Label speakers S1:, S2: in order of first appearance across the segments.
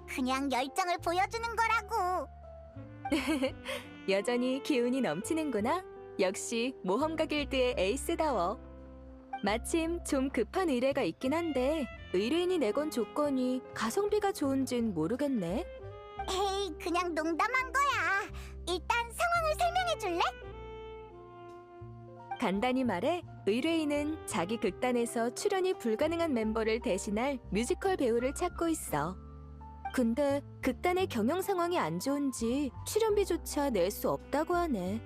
S1: 그냥 열정을 보여주는 거라고.
S2: 여전히 기운이 넘치는구나. 역시 모험가 길드의 에이스다워. 마침 좀 급한 의뢰가 있긴 한데 의뢰인이 내건 조건이 가성비가 좋은진 모르겠네.
S1: 에이, 그냥 농담한 거야. 일단 상황을 설명해 줄래?
S2: 간단히 말해 의뢰인은 자기 극단에서 출연이 불가능한 멤버를 대신할 뮤지컬 배우를 찾고 있어. 근데 극단의 경영 상황이 안 좋은지 출연비조차 낼 수 없다고 하네.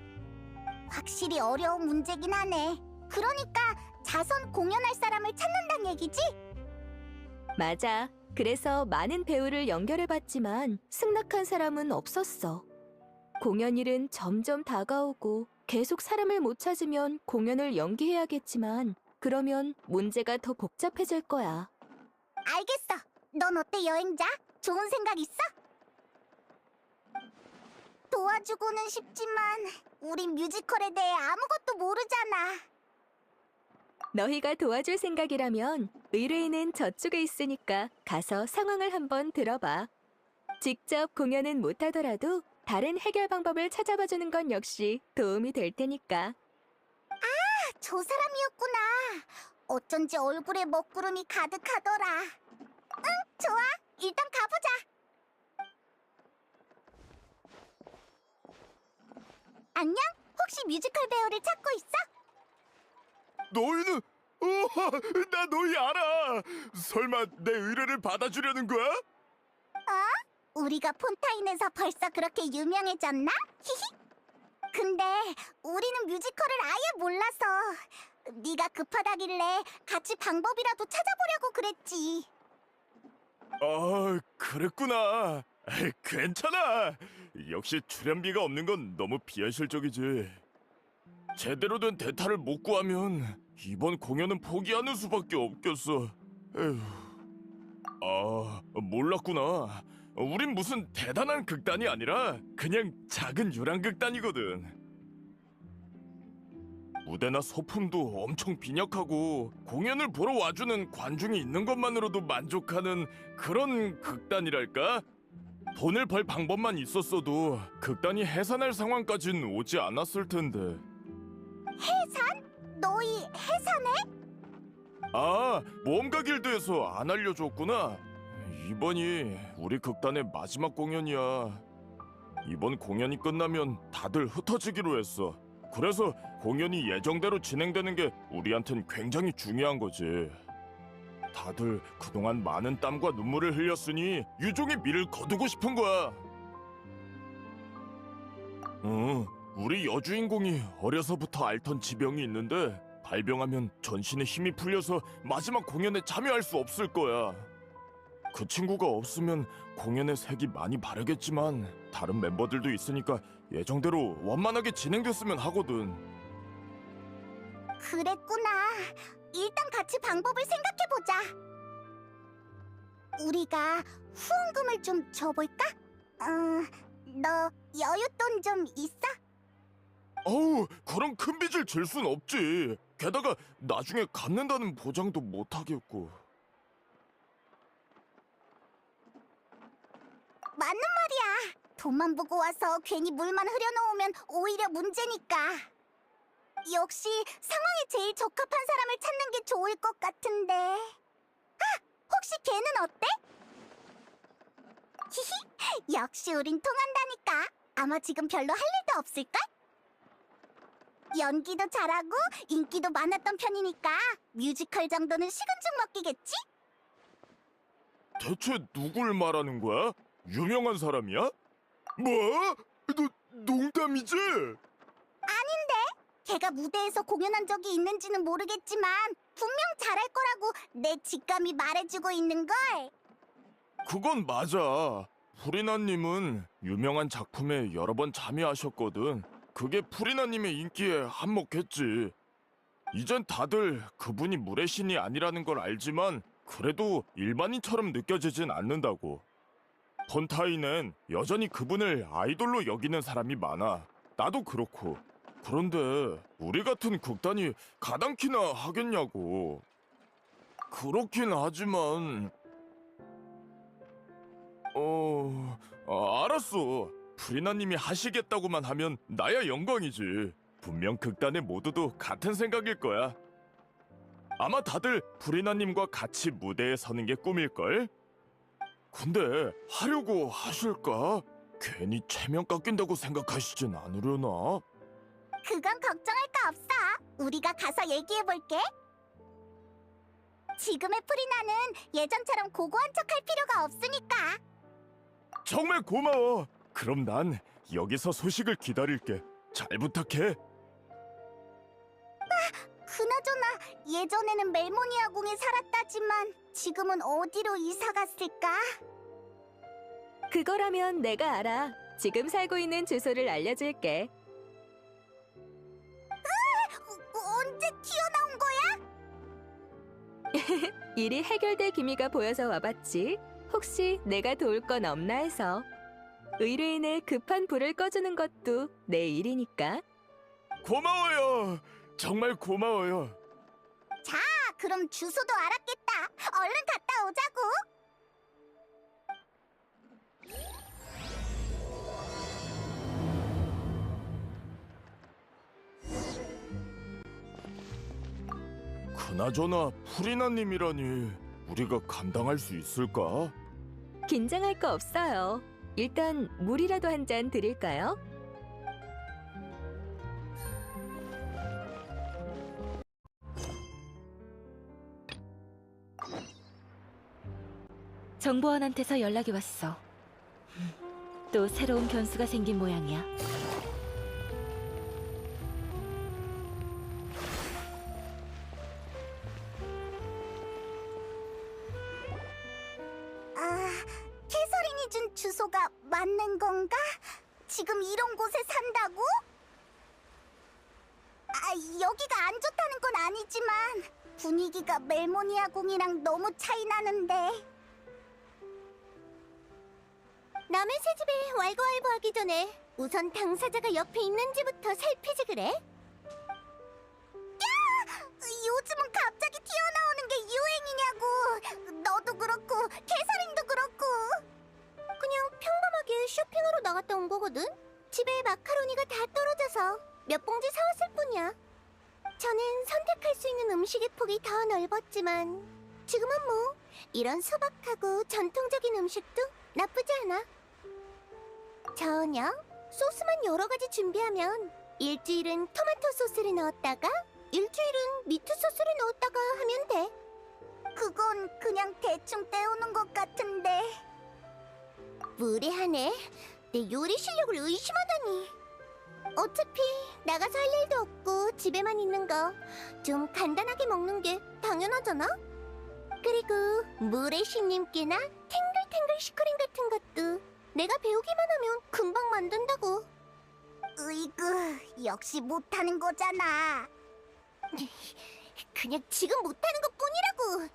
S1: 확실히 어려운 문제긴 하네. 그러니까 자선 공연할 사람을 찾는단 얘기지?
S2: 맞아. 그래서 많은 배우를 연결해봤지만 승낙한 사람은 없었어. 공연일은 점점 다가오고 계속 사람을 못 찾으면 공연을 연기해야겠지만 그러면 문제가 더 복잡해질 거야.
S1: 알겠어. 넌 어때, 여행자? 좋은 생각 있어? 도와주고는 싶지만 우린 뮤지컬에 대해 아무것도 모르잖아.
S2: 너희가 도와줄 생각이라면 의뢰인은 저쪽에 있으니까 가서 상황을 한번 들어봐. 직접 공연은 못하더라도 다른 해결 방법을 찾아봐주는 건 역시 도움이 될 테니까.
S1: 저 사람이었구나. 어쩐지 얼굴에 먹구름이 가득하더라. 응, 좋아. 일단 가보자. 안녕? 혹시 뮤지컬 배우를 찾고 있어?
S3: 너희는 나 너희 알아. 설마 내 의뢰를 받아주려는 거야?
S1: 우리가 폰타인에서 벌써 그렇게 유명해졌나? 히히. 근데 우리는 뮤지컬을 아예 몰라서 네가 급하다길래 같이 방법이라도 찾아보려고 그랬지.
S3: 아, 그랬구나. 에이, 괜찮아. 역시 출연비가 없는 건 너무 비현실적이지. 제대로 된 대타를 못 구하면 이번 공연은 포기하는 수밖에 없겠어. 에휴. 아, 몰랐구나. 우린 무슨 대단한 극단이 아니라 그냥 작은 유랑극단이거든. 무대나 소품도 엄청 빈약하고 공연을 보러 와주는 관중이 있는 것만으로도 만족하는 그런 극단이랄까? 돈을 벌 방법만 있었어도 극단이 해산할 상황까진 오지 않았을 텐데.
S1: 너희 해산해?
S3: 아, 모험가 길드에서 안 알려줬구나. 이번이 우리 극단의 마지막 공연이야. 이번 공연이 끝나면 다들 흩어지기로 했어. 그래서 공연이 예정대로 진행되는 게 우리한텐 굉장히 중요한 거지. 다들 그동안 많은 땀과 눈물을 흘렸으니 유종의 미를 거두고 싶은 거야. 우리 여주인공이 어려서부터 앓던 지병이 있는데 발병하면 전신에 힘이 풀려서 마지막 공연에 참여할 수 없을 거야. 그 친구가 없으면 공연의 색이 많이 바르겠지만 다른 멤버들도 있으니까 예정대로 원만하게 진행됐으면 하거든.
S1: 그랬구나. 일단 같이 방법을 생각해보자. 우리가 후원금을 좀 줘볼까? 너 여윳돈 좀 있어?
S3: 어우, 그런 큰 빚을 질 순 없지. 게다가 나중에 갚는다는 보장도 못 하겠고.
S1: 맞는 말이야. 돈만 보고 와서 괜히 물만 흐려놓으면 오히려 문제니까. 역시 상황에 제일 적합한 사람을 찾는 게 좋을 것 같은데. 혹시 걔는 어때? 히히, 역시 우린 통한다니까. 아마 지금 별로 할 일도 없을걸? 연기도 잘하고 인기도 많았던 편이니까 뮤지컬 정도는 식은 죽 먹기겠지?
S3: 대체 누굴 말하는 거야? 유명한 사람이야? 뭐? 농담이지?
S1: 걔가 무대에서 공연한 적이 있는지는 모르겠지만 분명 잘할 거라고 내 직감이 말해주고 있는걸.
S3: 그건 맞아. 프리나님은 유명한 작품에 여러 번 참여하셨거든. 그게 프리나님의 인기에 한몫했지. 이젠 다들 그분이 물의 신이 아니라는 걸 알지만 그래도 일반인처럼 느껴지진 않는다고. 폰타인엔 여전히 그분을 아이돌로 여기는 사람이 많아. 나도 그렇고. 그런데 우리 같은 극단이 가당키나 하겠냐고. 그렇긴 하지만 알았어. 프리나님이 하시겠다고만 하면 나야 영광이지. 분명 극단의 모두도 같은 생각일 거야. 아마 다들 프리나님과 같이 무대에 서는 게 꿈일걸? 근데 하려고 하실까? 괜히 체면 깎인다고 생각하시진 않으려나?
S1: 그건 걱정할 거 없어. 우리가 가서 얘기해볼게. 지금의 프리나는 예전처럼 고고한 척할 필요가 없으니까.
S3: 정말 고마워. 그럼 난 여기서 소식을 기다릴게. 잘 부탁해.
S1: 그나저나 예전에는 멜모니아 궁에 살았다지만 지금은 어디로 이사 갔을까?
S2: 그거라면 내가 알아. 지금 살고 있는 주소를 알려줄게.
S1: 언제 튀어나온 거야?
S2: 일이 해결될 기미가 보여서 와봤지. 혹시 내가 도울 건 없나 해서. 의뢰인의 급한 불을 꺼주는 것도 내 일이니까.
S3: 고마워요. 정말 고마워요.
S1: 그럼 주소도 알았겠다. 얼른 갔다 오자고.
S3: 그나저나 프리나님이라니 우리가 감당할 수 있을까?
S2: 긴장할 거 없어요. 일단 물이라도 한 잔 드릴까요?
S4: 정보원한테서 연락이 왔어. 또 새로운 변수가 생긴 모양이야.
S1: 캐서린이 준 주소가 맞는 건가? 지금 이런 곳에 산다고? 여기가 안 좋다는 건 아니지만 분위기가 멜모니아 궁이랑 너무 차이 나는데. 남의 새 집에 왈가왈부하기 전에 우선 당사자가 옆에 있는지부터 살피지 그래? 야! 요즘은 갑자기 튀어나오는 게 유행이냐고. 너도 그렇고 캐서린도 그렇고. 그냥 평범하게 쇼핑하러 나갔다 온 거거든. 집에 마카로니가 다 떨어져서 몇 봉지 사왔을 뿐이야. 저는 선택할 수 있는 음식의 폭이 더 넓었지만 지금은 뭐 이런 소박하고 전통적인 음식도 나쁘지 않아. 전혀 소스만 여러 가지 준비하면 일주일은 토마토 소스를 넣었다가 일주일은 미트 소스를 넣었다가 하면 돼. 그건 그냥 대충 때우는 것 같은데. 무례하네. 내 요리 실력을 의심하다니. 어차피 나가서 할 일도 없고 집에만 있는 거 좀 간단하게 먹는 게 당연하잖아. 그리고 모래신님께나 탱글탱글 슈크림 같은 것도 내가 배우기만 하면 금방 만든다고. 으이구, 역시 못하는 거잖아. 그냥 지금 못하는 것뿐이라고.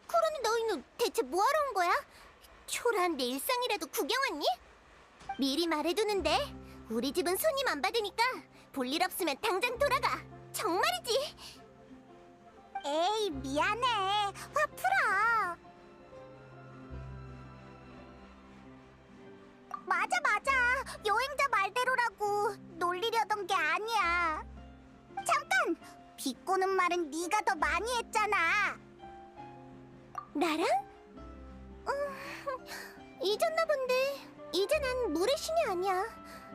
S1: 그러니 너희는 대체 뭐하러 온 거야? 초라한 내 일상이라도 구경 왔니? 미리 말해두는데 우리 집은 손님 안 받으니까 볼일 없으면 당장 돌아가. 정말이지. 에이, 미안해. 화 풀어. 맞아. 여행자 말대로라고. 놀리려던 게 아니야. 잠깐! 비꼬는 말은 네가 더 많이 했잖아. 나랑? 잊었나 본데 이제 난 물의 신이 아니야.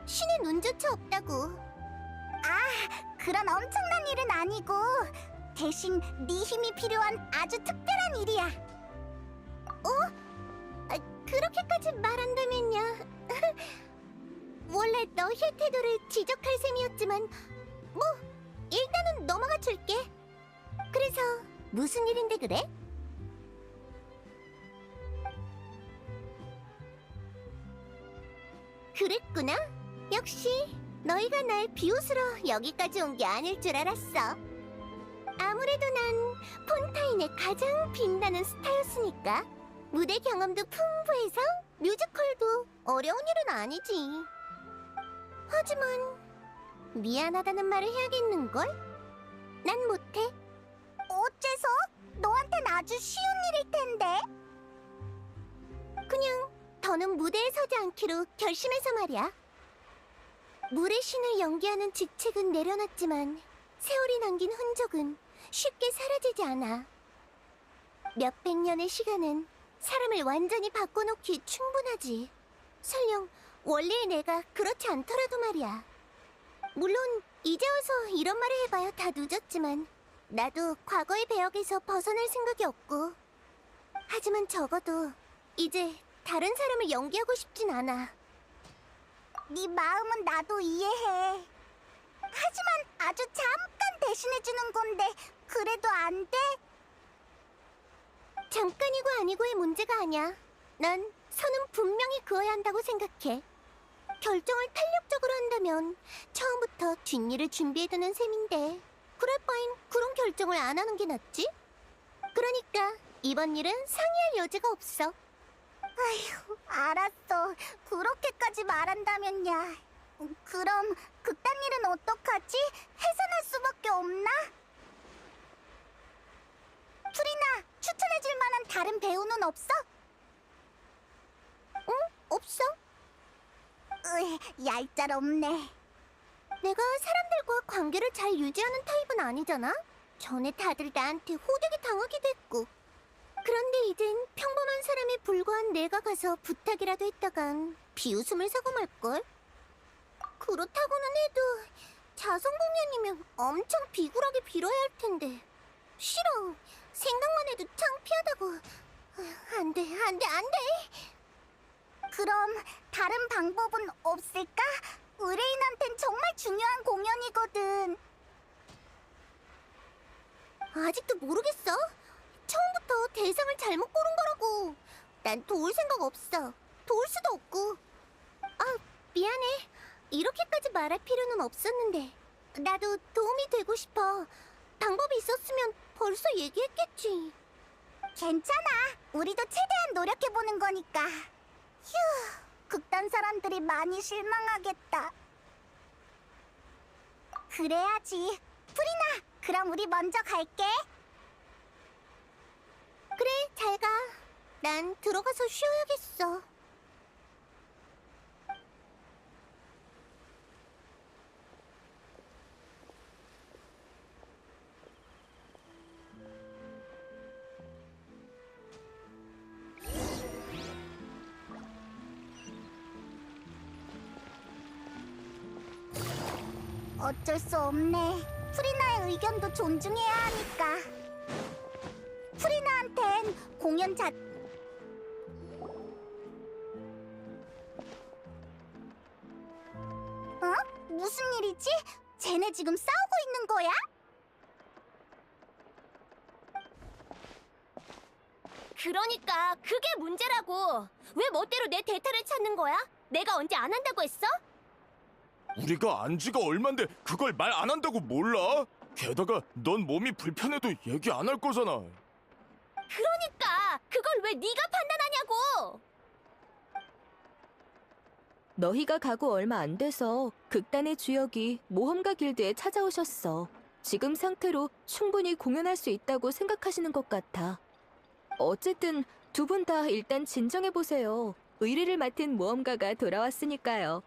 S1: 신의 눈조차 없다고. 그런 엄청난 일은 아니고 대신 네 힘이 필요한 아주 특별한 일이야. 그렇게까지 말한다면야. 원래 너의 태도를 지적할 셈이었지만 뭐 일단은 넘어가 줄게. 그래서 무슨 일인데 그래? 그랬구나. 역시 너희가 날 비웃으러 여기까지 온 게 아닐 줄 알았어. 아무래도 난 폰타인의 가장 빛나는 스타였으니까. 무대 경험도 풍부해서 뮤지컬도 어려운 일은 아니지. 하지만 미안하다는 말을 해야겠는걸? 난 못해. 어째서? 너한텐 아주 쉬운 일일 텐데. 그냥 더 더는 무대에 서지 않기로 결심해서 말이야. 물의 신을 연기하는 직책은 내려놨지만 세월이 남긴 흔적은 쉽게 사라지지 않아. 몇백 년의 시간은 사람을 완전히 바꿔놓기 충분하지. 설령 원래의 내가 그렇지 않더라도 말이야. 물론 이제 와서 이런 말을 해봐야 다 늦었지만 나도 과거의 배역에서 벗어날 생각이 없고, 하지만 적어도 이제 다른 사람을 연기하고 싶진 않아. 네 마음은 나도 이해해. 하지만 아주 잠깐 대신해주는 건데 그래도 안 돼? 잠깐이고 아니고의 문제가 아니야. 난 선은 분명히 그어야 한다고 생각해. 결정을 탄력적으로 한다면 처음부터 뒷일을 준비해두는 셈인데, 그럴 바엔 그런 결정을 안 하는 게 낫지? 그러니까 이번 일은 상의할 여지가 없어. 아휴, 알았어. 그렇게까지 말한다면야. 그럼 그딴 일은 어떡하지? 해산할 수밖에 없나? 프리나, 추천해줄 만한 다른 배우는 없어? 응? 없어? 얄짤없네. 내가 사람들과 관계를 잘 유지하는 타입은 아니잖아? 전에 다들 나한테 호되게 당하기도 했고. 그런데 이젠 평범한 사람에 불과한 내가 가서 부탁이라도 했다간 비웃음을 사고 말걸? 그렇다고는 해도 자성공연이면 엄청 비굴하게 빌어야 할 텐데. 싫어. 생각만 해도 창피하다고. 안 돼, 안 돼, 안 돼! 그럼 다른 방법은 없을까? 의뢰인한텐 정말 중요한 공연이거든. 아직도 모르겠어. 처음부터 대상을 잘못 고른 거라고. 난 도울 생각 없어. 도울 수도 없고. 아, 미안해. 이렇게까지 말할 필요는 없었는데. 나도 도움이 되고 싶어. 방법이 있었으면 벌써 얘기했겠지. 괜찮아. 우리도 최대한 노력해보는 거니까. 휴, 극단 사람들이 많이 실망하겠다. 그래야지. 프리나, 그럼 우리 먼저 갈게. 그래, 잘 가. 난 들어가서 쉬어야겠어. 어쩔 수 없네. 프리나의 의견도 존중해야 하니까. 프리나한텐 공연 어? 무슨 일이지? 쟤네 지금 싸우고 있는 거야?
S5: 그러니까 그게 문제라고. 왜 멋대로 내 대타를 찾는 거야? 내가 언제 안 한다고 했어?
S3: 우리가 안 지가 얼만데 그걸 말 안 한다고 몰라? 게다가 넌 몸이 불편해도 얘기 안 할 거잖아.
S5: 그러니까 그걸 왜 네가 판단하냐고.
S2: 너희가 가고 얼마 안 돼서 극단의 주역이 모험가 길드에 찾아오셨어. 지금 상태로 충분히 공연할 수 있다고 생각하시는 것 같아. 어쨌든 두 분 다 일단 진정해보세요. 의뢰를 맡은 모험가가 돌아왔으니까요.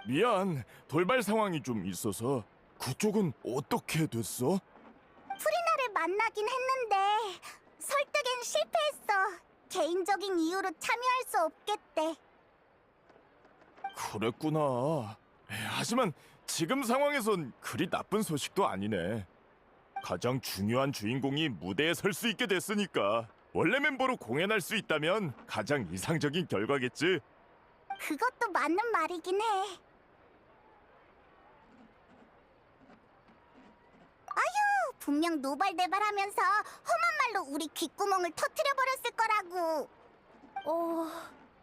S3: 미안, 돌발 상황이 좀 있어서. 그쪽은 어떻게 됐어?
S1: 프리나를 만나긴 했는데 설득엔 실패했어. 개인적인 이유로 참여할 수 없겠대.
S3: 그랬구나. 하지만 지금 상황에선 그리 나쁜 소식도 아니네. 가장 중요한 주인공이 무대에 설 수 있게 됐으니까 원래 멤버로 공연할 수 있다면 가장 이상적인 결과겠지.
S1: 그것도 맞는 말이긴 해. 아휴, 분명 노발대발하면서 험한 말로 우리 귓구멍을 터뜨려버렸을 거라고.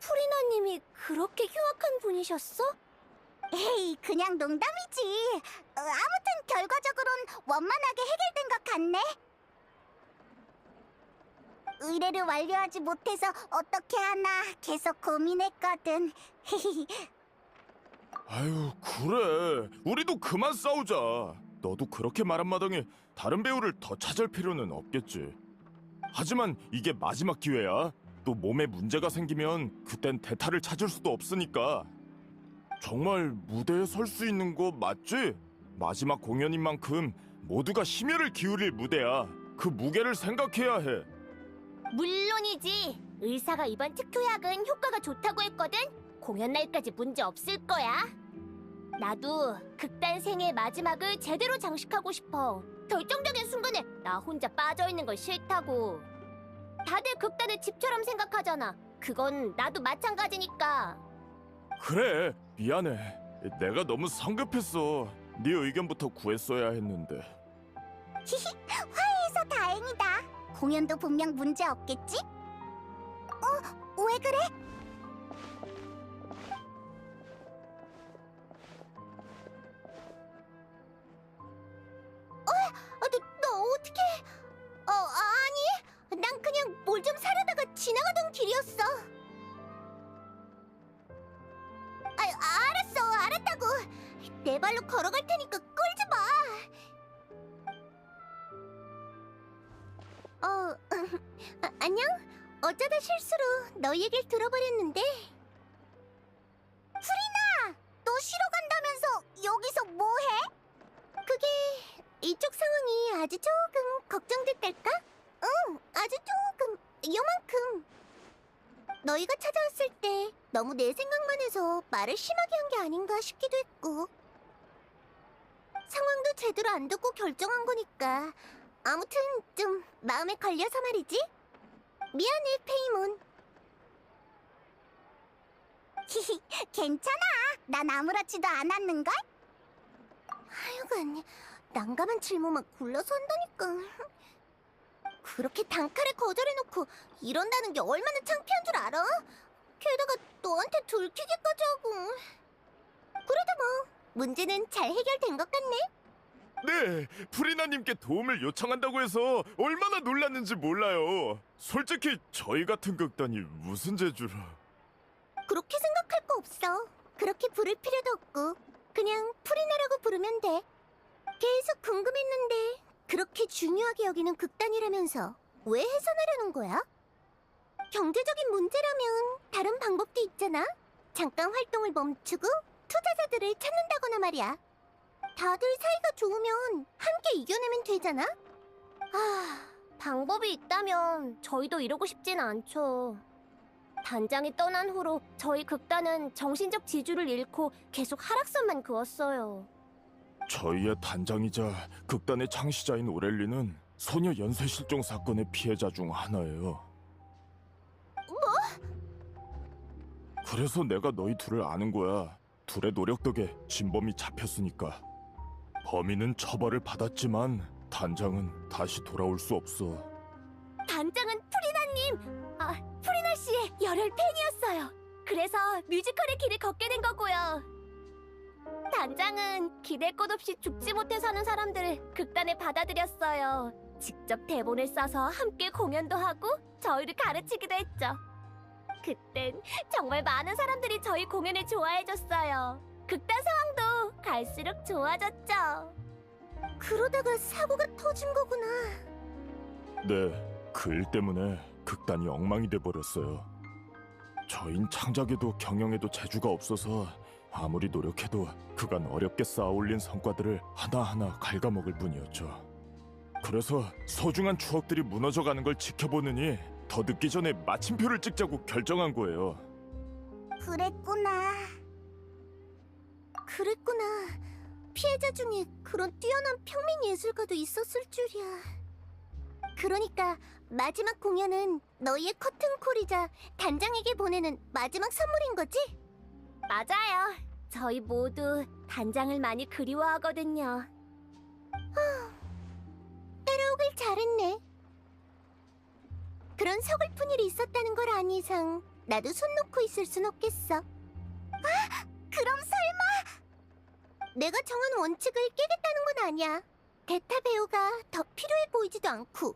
S5: 프리나님이 그렇게 흉악한 분이셨어?
S1: 에이, 그냥 농담이지. 아무튼 결과적으론 원만하게 해결된 것 같네. 의뢰를 완료하지 못해서 어떻게 하나 계속 고민했거든.
S3: 아유, 그래. 우리도 그만 싸우자. 너도 그렇게 말한 마당에 다른 배우를 더 찾을 필요는 없겠지. 하지만 이게 마지막 기회야. 또 몸에 문제가 생기면 그땐 대타를 찾을 수도 없으니까. 정말 무대에 설 수 있는 거 맞지? 마지막 공연인 만큼 모두가 심혈을 기울일 무대야. 그 무게를 생각해야 해.
S5: 물론이지. 의사가 이번 특효약은 효과가 좋다고 했거든. 공연 날까지 문제 없을 거야. 나도 극단 생의 마지막을 제대로 장식하고 싶어. 결정적인 순간에 나 혼자 빠져있는 건 싫다고. 다들 극단을 집처럼 생각하잖아. 그건 나도 마찬가지니까.
S3: 그래, 미안해. 내가 너무 성급했어. 네 의견부터 구했어야 했는데.
S1: 화해해서 다행이다. 공연도 분명 문제 없겠지? 왜 그래? 너 어떻게? 아니, 난 그냥 뭘 좀 사려다가 지나가던 길이었어. 알았다고. 내 발로 걸어갈 테니까 끌지 마. 안녕? 어쩌다 실수로 너 얘기를 들어버렸는데. 프리나! 너 쉬러 간다면서 여기서 뭐해? 그게 이쪽 상황이 아주 조금 걱정됐달까? 응, 아주 조금, 요만큼. 너희가 찾아왔을 때 너무 내 생각만 해서 말을 심하게 한 게 아닌가 싶기도 했고. 상황도 제대로 안 듣고 결정한 거니까 아무튼 좀 마음에 걸려서 말이지. 미안해, 페이몬. 괜찮아. 난 아무렇지도 않았는걸? 하여간 난감한 질문만 굴러서 한다니까. 그렇게 단칼에 거절해놓고 이런다는 게 얼마나 창피한 줄 알아? 게다가 너한테 들키기까지 하고. 그래도 뭐 문제는 잘 해결된 것 같네.
S3: 네, 프리나님께 도움을 요청한다고 해서 얼마나 놀랐는지 몰라요. 솔직히 저희 같은 극단이 무슨 재주로.
S1: 그렇게 생각할 거 없어. 그렇게 부를 필요도 없고 그냥 프리나라고 부르면 돼. 계속 궁금했는데 그렇게 중요하게 여기는 극단이라면서 왜 해산하려는 거야? 경제적인 문제라면 다른 방법도 있잖아. 잠깐 활동을 멈추고 투자자들을 찾는다거나 말이야. 다들 사이가 좋으면 함께 이겨내면 되잖아.
S5: 방법이 있다면 저희도 이러고 싶진 않죠. 단장이 떠난 후로 저희 극단은 정신적 지주를 잃고 계속 하락선만 그었어요.
S3: 저희의 단장이자 극단의 창시자인 오렐리는 소녀 연쇄 실종 사건의 피해자 중 하나예요. 그래서 내가 너희 둘을 아는 거야. 둘의 노력 덕에 진범이 잡혔으니까. 범인은 처벌을 받았지만 단장은 다시 돌아올 수 없어.
S5: 단장은 프리나 씨의 열혈 팬이었어요. 그래서 뮤지컬의 길을 걷게 된 거고요. 단장은 기댈 것 없이 죽지 못해 사는 사람들을 극단에 받아들였어요. 직접 대본을 써서 함께 공연도 하고 저희를 가르치기도 했죠. 그땐 정말 많은 사람들이 저희 공연을 좋아해줬어요. 극단 상황도 갈수록 좋아졌죠.
S1: 그러다가 사고가 터진 거구나.
S3: 네, 그 일 때문에 극단이 엉망이 돼버렸어요. 저흰 창작에도 경영에도 재주가 없어서 아무리 노력해도 그간 어렵게 쌓아올린 성과들을 하나하나 갉아먹을 뿐이었죠. 그래서 소중한 추억들이 무너져가는 걸 지켜보느니 더 늦기 전에 마침표를 찍자고 결정한 거예요.
S1: 그랬구나. 피해자 중에 그런 뛰어난 평민 예술가도 있었을 줄이야. 그러니까 마지막 공연은 너희의 커튼콜이자 단장에게 보내는 마지막 선물인 거지?
S5: 맞아요. 저희 모두 단장을 많이 그리워하거든요.
S1: 따라오길 잘했네. 그런 서글픈 일이 있었다는 걸 안 이상 나도 손 놓고 있을 순 없겠어. 그럼 설마 내가 정한 원칙을 깨겠다는 건 아니야. 대타 배우가 더 필요해 보이지도 않고.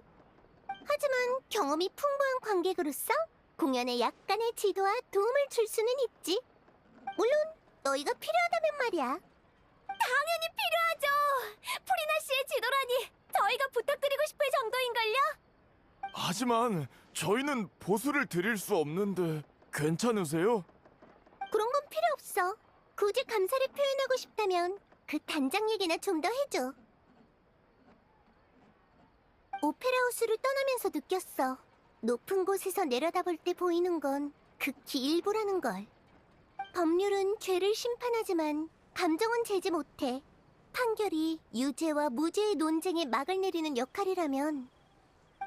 S1: 하지만 경험이 풍부한 관객으로서 공연에 약간의 지도와 도움을 줄 수는 있지. 물론 너희가 필요하다면 말이야.
S5: 당연히 필요하죠. 프리나 씨의 지도라니 저희가 부탁드리고 싶을 정도인걸요?
S3: 하지만 저희는 보수를 드릴 수 없는데 괜찮으세요?
S1: 그런 건 필요 없어. 굳이 감사를 표현하고 싶다면 그 단장 얘기나 좀 더 해줘. 오페라 하우스를 떠나면서 느꼈어. 높은 곳에서 내려다볼 때 보이는 건 극히 일부라는 걸. 법률은 죄를 심판하지만 감정은 제지 못해. 판결이 유죄와 무죄의 논쟁에 막을 내리는 역할이라면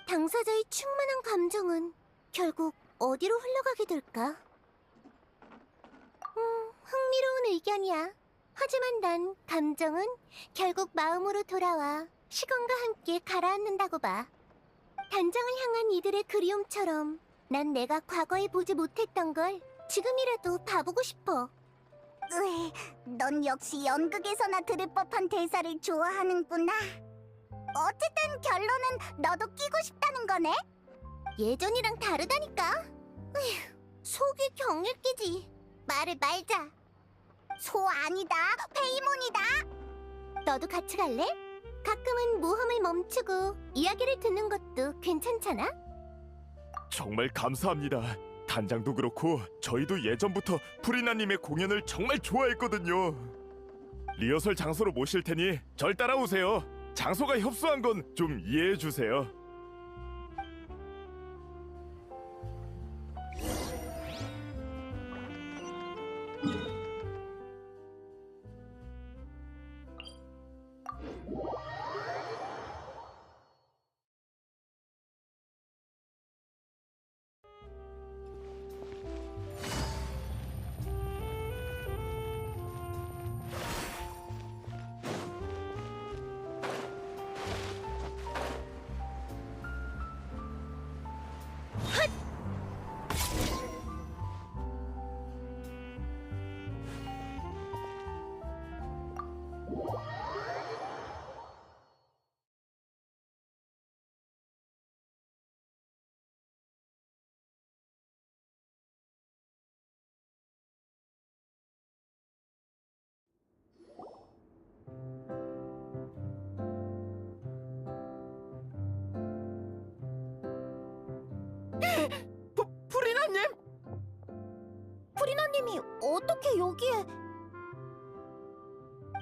S1: 당사자의 충만한 감정은 결국 어디로 흘러가게 될까? 흥미로운 의견이야. 하지만 난 감정은 결국 마음으로 돌아와 시간과 함께 가라앉는다고 봐. 단장을 향한 이들의 그리움처럼 난 내가 과거에 보지 못했던 걸 지금이라도 봐보고 싶어. 넌 역시 연극에서나 들을 법한 대사를 좋아하는구나. 어쨌든 결론은 너도 끼고 싶다는 거네? 예전이랑 다르다니까. 속이 경을 끼지. 말을 말자. 소 아니다. 페이몬이다. 너도 같이 갈래? 가끔은 모험을 멈추고 이야기를 듣는 것도 괜찮잖아?
S3: 정말 감사합니다. 단장도 그렇고 저희도 예전부터 프리나님의 공연을 정말 좋아했거든요. 리허설 장소로 모실 테니 절 따라오세요. 장소가 협소한 건 좀 이해해 주세요.
S6: 프리나님!
S1: 프리나님이 어떻게 여기에...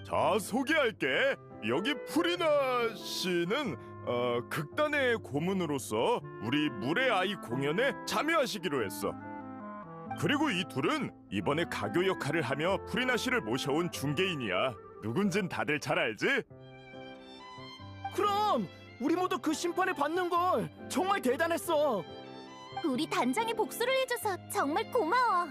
S3: 자, 소개할게. 여기 프리나 씨는 극단의 고문으로서 우리 물의 아이 공연에 참여하시기로 했어. 그리고 이 둘은 이번에 가교 역할을 하며 프리나 씨를 모셔온 중개인이야. 누군진 다들 잘 알지?
S6: 그럼 우리 모두 그 심판을 받는 걸 정말 대단했어.
S1: 우리 단장이 복수를 해줘서 정말 고마워.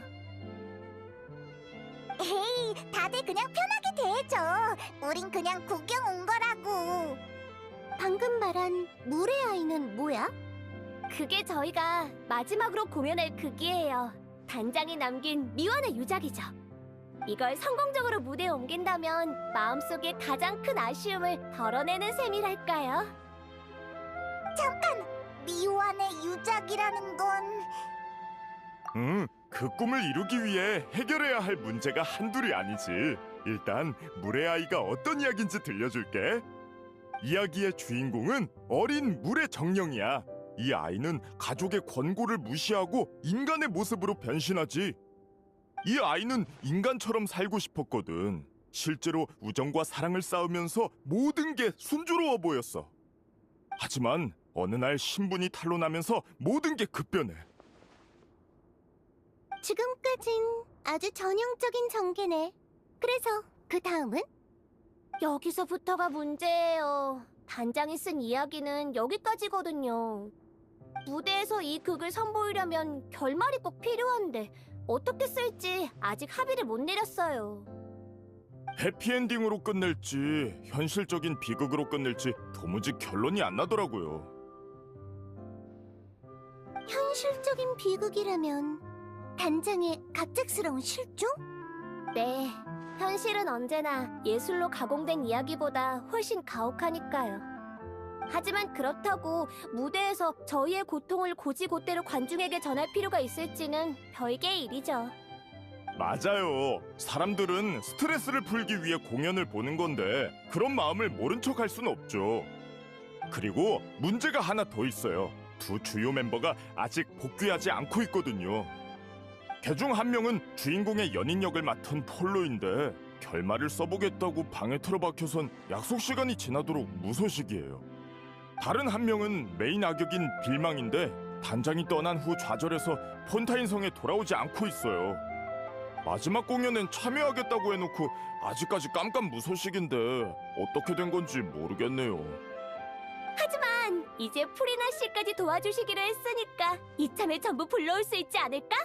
S1: 에이, 다들 그냥 편하게 대해줘. 우린 그냥 구경 온 거라고. 방금 말한 물의 아이는 뭐야?
S5: 그게 저희가 마지막으로 공연할 극이에요. 단장이 남긴 미완의 유작이죠. 이걸 성공적으로 무대에 옮긴다면 마음속에 가장 큰 아쉬움을 덜어내는 셈이랄까요?
S1: 잠깐! 미완의 유작이라는 건...
S3: 그 꿈을 이루기 위해 해결해야 할 문제가 한둘이 아니지. 일단 물의 아이가 어떤 이야기인지 들려줄게. 이야기의 주인공은 어린 물의 정령이야. 이 아이는 가족의 권고를 무시하고 인간의 모습으로 변신하지. 이 아이는 인간처럼 살고 싶었거든. 실제로 우정과 사랑을 쌓으면서 모든 게 순조로워 보였어. 하지만 어느 날 신분이 탄로나면서 모든 게 급변해.
S1: 지금까진 아주 전형적인 전개네. 그래서 그 다음은?
S5: 여기서부터가 문제예요. 단장이 쓴 이야기는 여기까지거든요. 무대에서 이 극을 선보이려면 결말이 꼭 필요한데 어떻게 쓸지 아직 합의를 못 내렸어요.
S3: 해피엔딩으로 끝낼지 현실적인 비극으로 끝낼지 도무지 결론이 안 나더라고요.
S1: 현실적인 비극이라면 단장의 갑작스러운 실종?
S5: 네, 현실은 언제나 예술로 가공된 이야기보다 훨씬 가혹하니까요. 하지만 그렇다고 무대에서 저희의 고통을 고지고대로 관중에게 전할 필요가 있을지는 별개의 일이죠.
S3: 맞아요. 사람들은 스트레스를 풀기 위해 공연을 보는 건데 그런 마음을 모른 척 할 수는 없죠. 그리고 문제가 하나 더 있어요. 두 주요 멤버가 아직 복귀하지 않고 있거든요. 그중 한 명은 주인공의 연인 역을 맡은 폴로인데 결말을 써보겠다고 방에 틀어박혀선 약속 시간이 지나도록 무소식이에요. 다른 한 명은 메인 악역인 빌망인데 단장이 떠난 후 좌절해서 폰타인 성에 돌아오지 않고 있어요. 마지막 공연엔 참여하겠다고 해놓고 아직까지 깜깜무소식인데 어떻게 된 건지 모르겠네요.
S5: 하지만 이제 프리나 씨까지 도와주시기로 했으니까 이참에 전부 불러올 수 있지 않을까?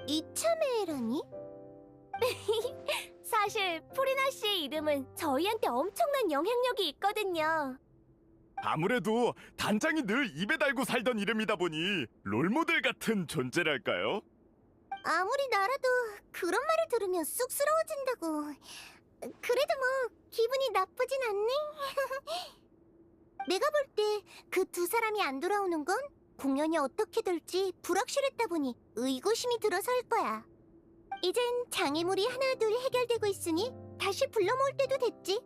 S1: 이참에라니?
S5: 사실 프리나 씨의 이름은 저희한테 엄청난 영향력이 있거든요.
S3: 아무래도 단장이 늘 입에 달고 살던 이름이다 보니 롤모델 같은 존재랄까요?
S1: 아무리 나라도 그런 말을 들으면 쑥스러워진다고. 그래도 뭐 기분이 나쁘진 않네. 내가 볼 때 그 두 사람이 안 돌아오는 건 공연이 어떻게 될지 불확실했다 보니 의구심이 들어서일 거야. 이젠 장애물이 하나둘 해결되고 있으니 다시 불러 모을 때도 됐지.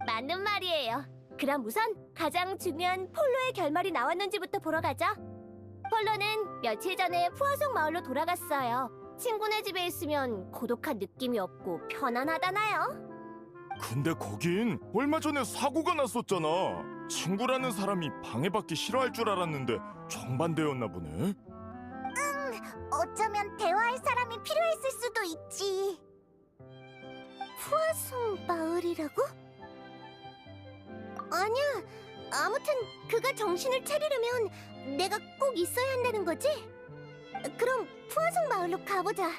S5: 맞는 말이에요. 그럼 우선 가장 중요한 폴로의 결말이 나왔는지부터 보러 가죠. 폴로는 며칠 전에 푸아송 마을로 돌아갔어요. 친구네 집에 있으면 고독한 느낌이 없고 편안하잖아요.
S3: 근데 거긴 얼마 전에 사고가 났었잖아. 친구라는 사람이 방해받기 싫어할 줄 알았는데 정반대였나 보네.
S1: 어쩌면 대화할 사람이 필요했을 수도 있지. 푸아송 마을이라고? 아니야. 아무튼 그가 정신을 차리려면 내가 꼭 있어야 한다는 거지? 그럼 푸아송 마을로 가보자.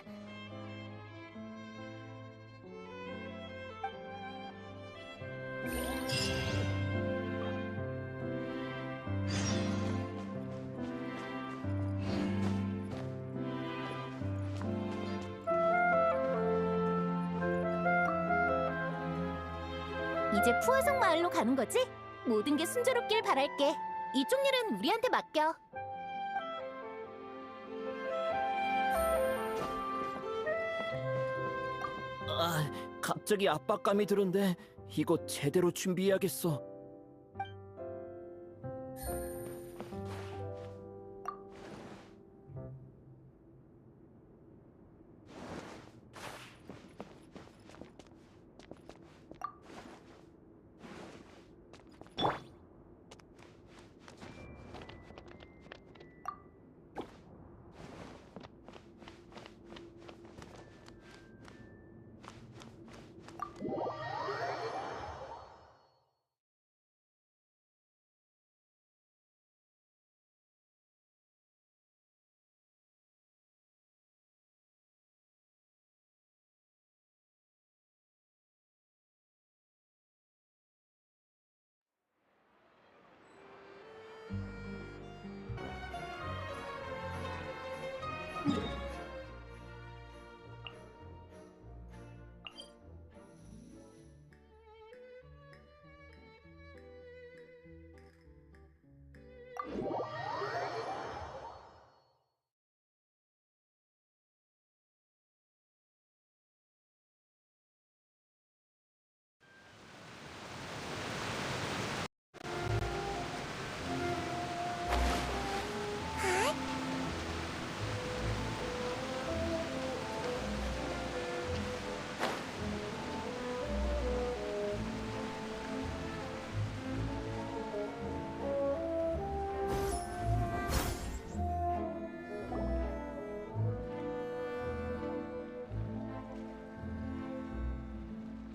S5: 이제 푸아송 마을로 가는 거지? 모든 게 순조롭길 바랄게. 이쪽 일은 우리한테 맡겨.
S6: 아, 갑자기 압박감이 드는데 이거 제대로 준비해야겠어.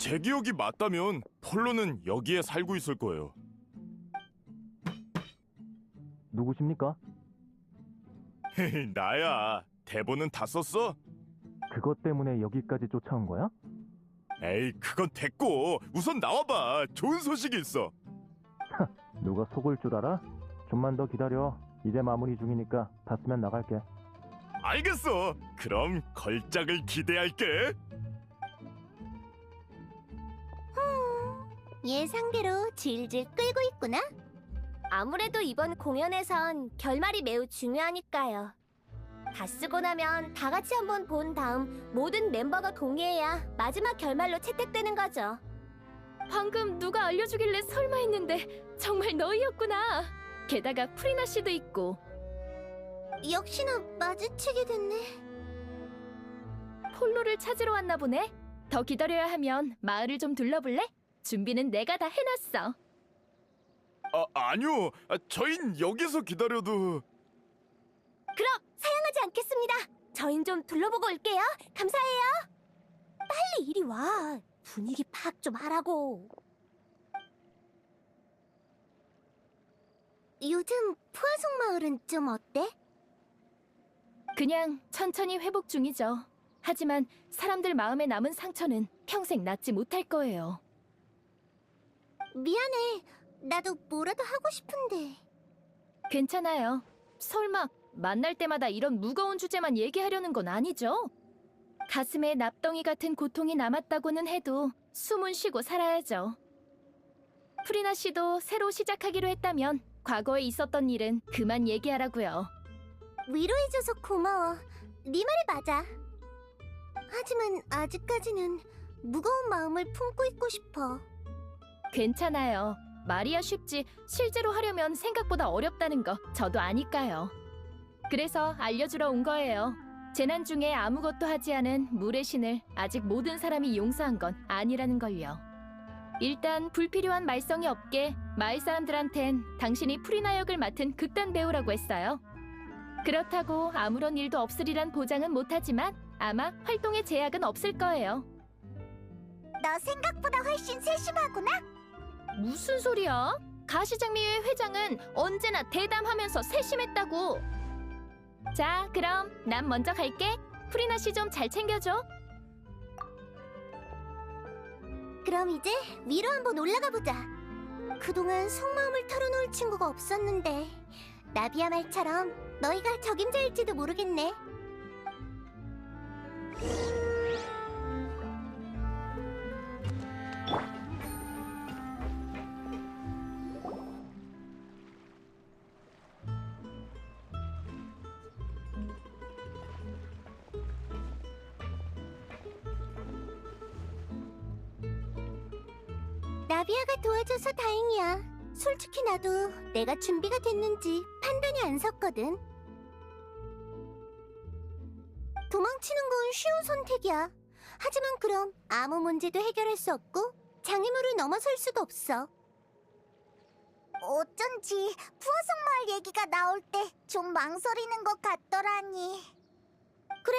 S3: 제 기억이 맞다면 폴로는 여기에 살고 있을 거예요.
S7: 누구십니까?
S3: 나야. 대본은 다 썼어?
S7: 그것 때문에 여기까지 쫓아온 거야?
S3: 에이, 그건 됐고 우선 나와봐. 좋은 소식이 있어.
S7: 누가 속을 줄 알아? 좀만 더 기다려. 이제 마무리 중이니까 다 쓰면 나갈게.
S3: 알겠어. 그럼 걸작을 기대할게.
S1: 예상대로 질질 끌고 있구나.
S5: 아무래도 이번 공연에선 결말이 매우 중요하니까요. 다 쓰고 나면 다 같이 한번 본 다음 모든 멤버가 동의해야 마지막 결말로 채택되는 거죠.
S2: 방금 누가 알려주길래 설마 했는데 정말 너희였구나. 게다가 프리나 씨도 있고.
S1: 역시나 마주치게 됐네.
S2: 폴로를 찾으러 왔나 보네. 더 기다려야 하면 마을을 좀 둘러볼래? 준비는 내가 다 해놨어.
S3: 아니요. 저흰 여기서 기다려도.
S5: 그럼 사양하지 않겠습니다. 저흰 좀 둘러보고 올게요. 감사해요. 빨리 이리 와. 분위기 파악 좀 하라고.
S1: 요즘 푸아송 마을은 좀 어때?
S2: 그냥 천천히 회복 중이죠. 하지만 사람들 마음에 남은 상처는 평생 낫지 못할 거예요.
S1: 미안해. 나도 뭐라도 하고 싶은데.
S2: 괜찮아요. 설마 만날 때마다 이런 무거운 주제만 얘기하려는 건 아니죠? 가슴에 납덩이 같은 고통이 남았다고는 해도 숨은 쉬고 살아야죠. 프리나 씨도 새로 시작하기로 했다면 과거에 있었던 일은 그만 얘기하라고요.
S1: 위로해줘서 고마워. 네 말이 맞아. 하지만 아직까지는 무거운 마음을 품고 있고 싶어.
S2: 괜찮아요. 말이야 쉽지 실제로 하려면 생각보다 어렵다는 거 저도 아니까요. 그래서 알려주러 온 거예요. 재난 중에 아무것도 하지 않은 물의 신을 아직 모든 사람이 용서한 건 아니라는 걸요. 일단 불필요한 말썽이 없게 마을 사람들한텐 당신이 프리나 역을 맡은 극단 배우라고 했어요. 그렇다고 아무런 일도 없으리란 보장은 못하지만 아마 활동에 제약은 없을 거예요.
S1: 너 생각보다 훨씬 세심하구나.
S2: 무슨 소리야? 가시장미회 회장은 언제나 대담하면서 세심했다고. 자, 그럼 난 먼저 갈게. 프리나 씨 좀 잘 챙겨줘.
S1: 그럼 이제 위로 한번 올라가 보자. 그동안 속마음을 털어놓을 친구가 없었는데 나비야 말처럼 너희가 적임자일지도 모르겠네. 나비야가 도와줘서 다행이야. 솔직히 나도 내가 준비가 됐는지 판단이 안 섰거든. 도망치는 건 쉬운 선택이야. 하지만 그럼 아무 문제도 해결할 수 없고 장애물을 넘어설 수도 없어. 어쩐지 푸아송 마을 얘기가 나올 때 좀 망설이는 것 같더라니. 그래,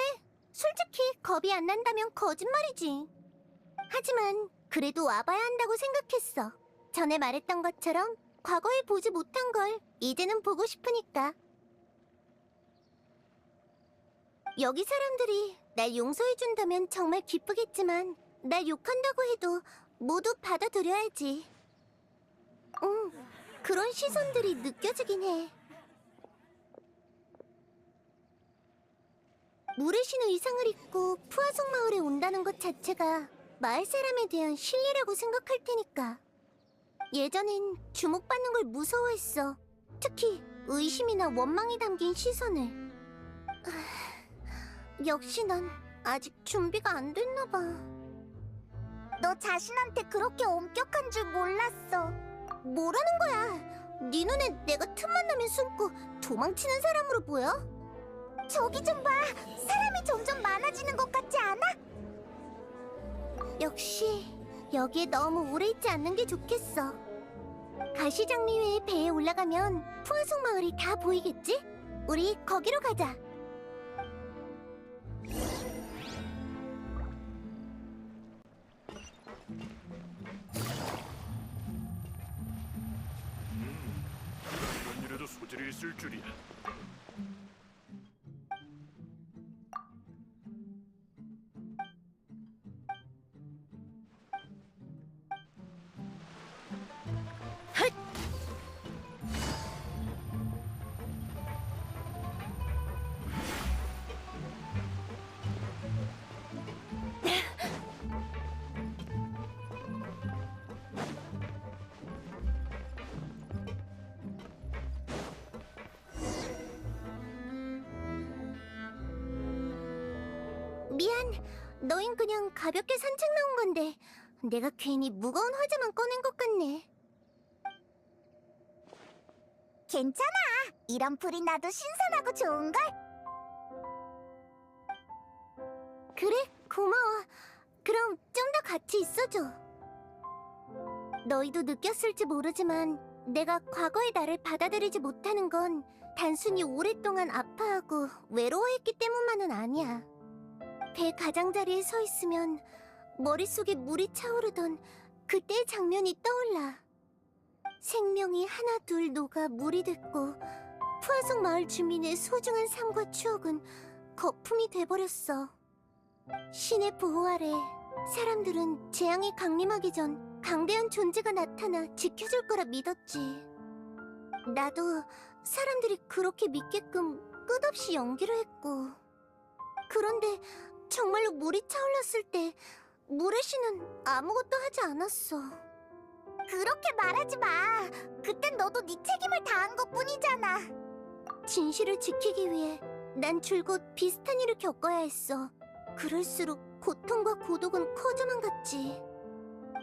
S1: 솔직히 겁이 안 난다면 거짓말이지. 하지만 그래도 와봐야 한다고 생각했어. 전에 말했던 것처럼 과거에 보지 못한 걸 이제는 보고 싶으니까. 여기 사람들이 날 용서해준다면 정말 기쁘겠지만 날 욕한다고 해도 모두 받아들여야지. 그런 시선들이 느껴지긴 해. 물의 신 의상을 입고 푸아송 마을에 온다는 것 자체가 마을 사람에 대한 신뢰라고 생각할 테니까. 예전엔 주목받는 걸 무서워했어. 특히 의심이나 원망이 담긴 시선을. 역시 난 아직 준비가 안 됐나 봐. 너 자신한테 그렇게 엄격한 줄 몰랐어. 뭐라는 거야? 네 눈에 내가 틈만 나면 숨고 도망치는 사람으로 보여? 저기 좀 봐. 사람이 점점 많아지는 것 같지 않아? 역시 여기에 너무 오래 있지 않는 게 좋겠어. 가시장미회의 배에 올라가면 푸아송 마을이 다 보이겠지? 우리 거기로 가자.
S3: 이런 일에도 소질이 있을 줄이야.
S1: 미안, 너흰 그냥 가볍게 산책 나온 건데 내가 괜히 무거운 화제만 꺼낸 것 같네. 괜찮아. 이런 풀이 나도 신선하고 좋은걸? 그래, 고마워. 그럼 좀 더 같이 있어줘. 너희도 느꼈을지 모르지만 내가 과거의 나를 받아들이지 못하는 건 단순히 오랫동안 아파하고 외로워했기 때문만은 아니야. 배 가장자리에 서 있으면 머릿속에 물이 차오르던 그때의 장면이 떠올라. 생명이 하나 둘 녹아 물이 됐고 푸아송 마을 주민의 소중한 삶과 추억은 거품이 돼버렸어. 신의 보호 아래 사람들은 재앙이 강림하기 전 강대한 존재가 나타나 지켜줄 거라 믿었지. 나도 사람들이 그렇게 믿게끔 끝없이 연기를 했고. 그런데 정말로 물이 차올랐을 때 물의 신은 아무것도 하지 않았어. 그렇게 말하지 마. 그땐 너도 네 책임을 다한 것뿐이잖아. 진실을 지키기 위해 난 줄곧 비슷한 일을 겪어야 했어. 그럴수록 고통과 고독은 커져만 갔지.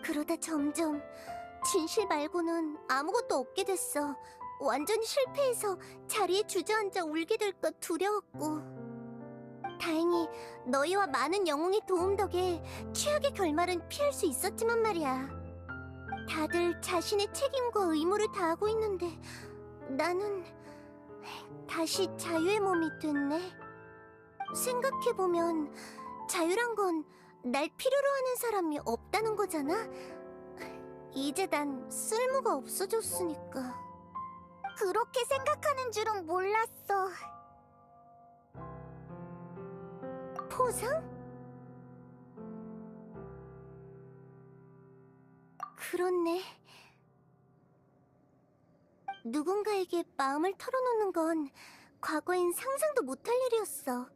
S1: 그러다 점점 진실 말고는 아무것도 없게 됐어. 완전히 실패해서 자리에 주저앉아 울게 될까 두려웠고. 다행히 너희와 많은 영웅의 도움 덕에 최악의 결말은 피할 수 있었지만 말이야. 다들 자신의 책임과 의무를 다하고 있는데 나는 다시 자유의 몸이 됐네. 생각해보면 자유란 건 날 필요로 하는 사람이 없다는 거잖아? 이제 난 쓸모가 없어졌으니까. 그렇게 생각하는 줄은 몰랐어. 포상? 그렇네. 누군가에게 마음을 털어놓는 건 과거엔 상상도 못할 일이었어.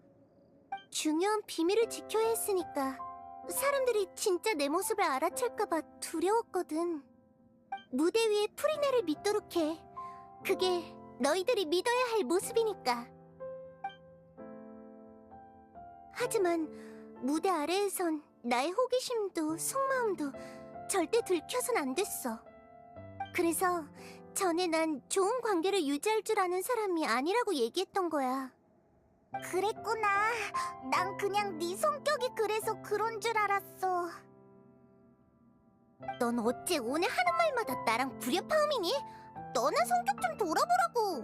S1: 중요한 비밀을 지켜야 했으니까 사람들이 진짜 내 모습을 알아챌까봐 두려웠거든. 무대 위에 풀이 나를 믿도록 해. 그게 너희들이 믿어야 할 모습이니까. 하지만 무대 아래에선 나의 호기심도 속마음도 절대 들켜선 안 됐어. 그래서 전에 난 좋은 관계를 유지할 줄 아는 사람이 아니라고 얘기했던 거야. 그랬구나. 난 그냥 네 성격이 그래서 그런 줄 알았어. 넌 어째 오늘 하는 말마다 나랑 불협화음이니? 너나 성격 좀 돌아보라고.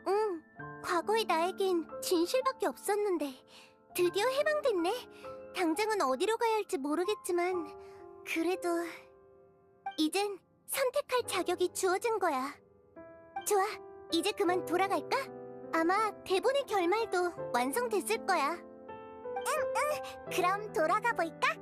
S1: 응, 과거의 나에겐 진실밖에 없었는데 드디어 해방됐네. 당장은 어디로 가야 할지 모르겠지만 그래도 이젠 선택할 자격이 주어진 거야. 좋아, 이제 그만 돌아갈까? 아마 대본의 결말도 완성됐을 거야. 응, 그럼 돌아가 볼까?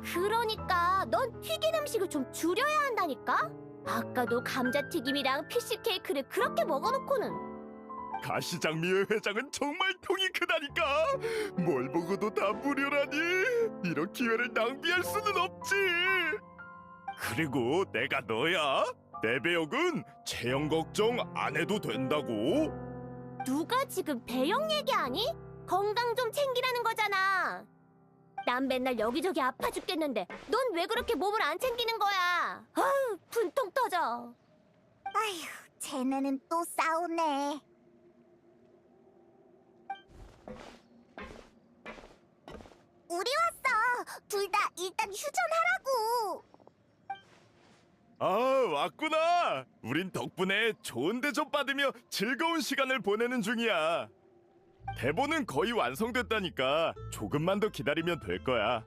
S5: 그러니까 넌 튀긴 음식을 좀 줄여야 한다니까? 아까도 감자튀김이랑 피쉬케이크를 그렇게 먹어놓고는.
S3: 가시장미회 회장은 정말 통이 크다니까. 뭘 보고도 다 무료라니. 이런 기회를 낭비할 수는 없지. 그리고 내가 너야. 내 배역은 체형 걱정 안 해도 된다고.
S5: 누가 지금 배영 얘기하니? 건강 좀 챙기라는 거잖아. 난 맨날 여기저기 아파 죽겠는데 넌 왜 그렇게 몸을 안 챙기는 거야? 아유, 분통 터져.
S1: 아휴, 쟤네는 또 싸우네. 우리 왔어. 둘 다 일단 휴전하라고.
S3: 아, 왔구나. 우린 덕분에 좋은 대접 받으며 즐거운 시간을 보내는 중이야. 대본은 거의 완성됐다니까. 조금만 더 기다리면 될 거야.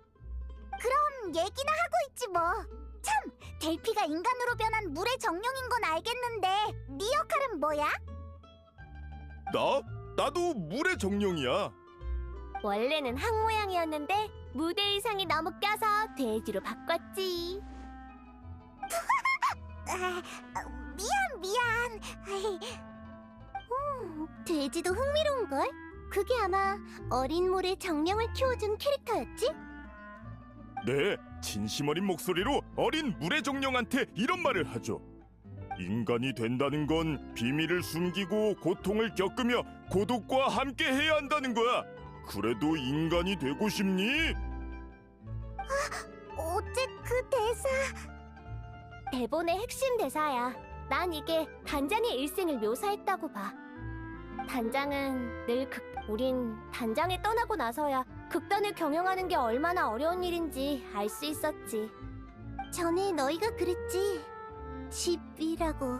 S1: 그럼 얘기나 하고 있지 뭐. 참, 델피가 인간으로 변한 물의 정령인 건 알겠는데 네 역할은 뭐야?
S3: 나도 물의 정령이야.
S5: 원래는 항 모양이었는데 무대 의상이 너무 껴서 돼지로 바꿨지.
S1: 미안. 돼지도 흥미로운걸? 그게 아마 어린 물의 정령을 키워준 캐릭터였지?
S3: 네, 진심 어린 목소리로 어린 물의 정령한테 이런 말을 하죠. 인간이 된다는 건 비밀을 숨기고 고통을 겪으며 고독과 함께 해야 한다는 거야. 그래도 인간이 되고 싶니?
S1: 어째 그 대사...
S5: 대본의 핵심 대사야. 난 이게 단장의 일생을 묘사했다고 봐. 단장은 우린 단장이 떠나고 나서야 극단을 경영하는 게 얼마나 어려운 일인지 알 수 있었지.
S1: 전에 너희가 그랬지. 집이라고.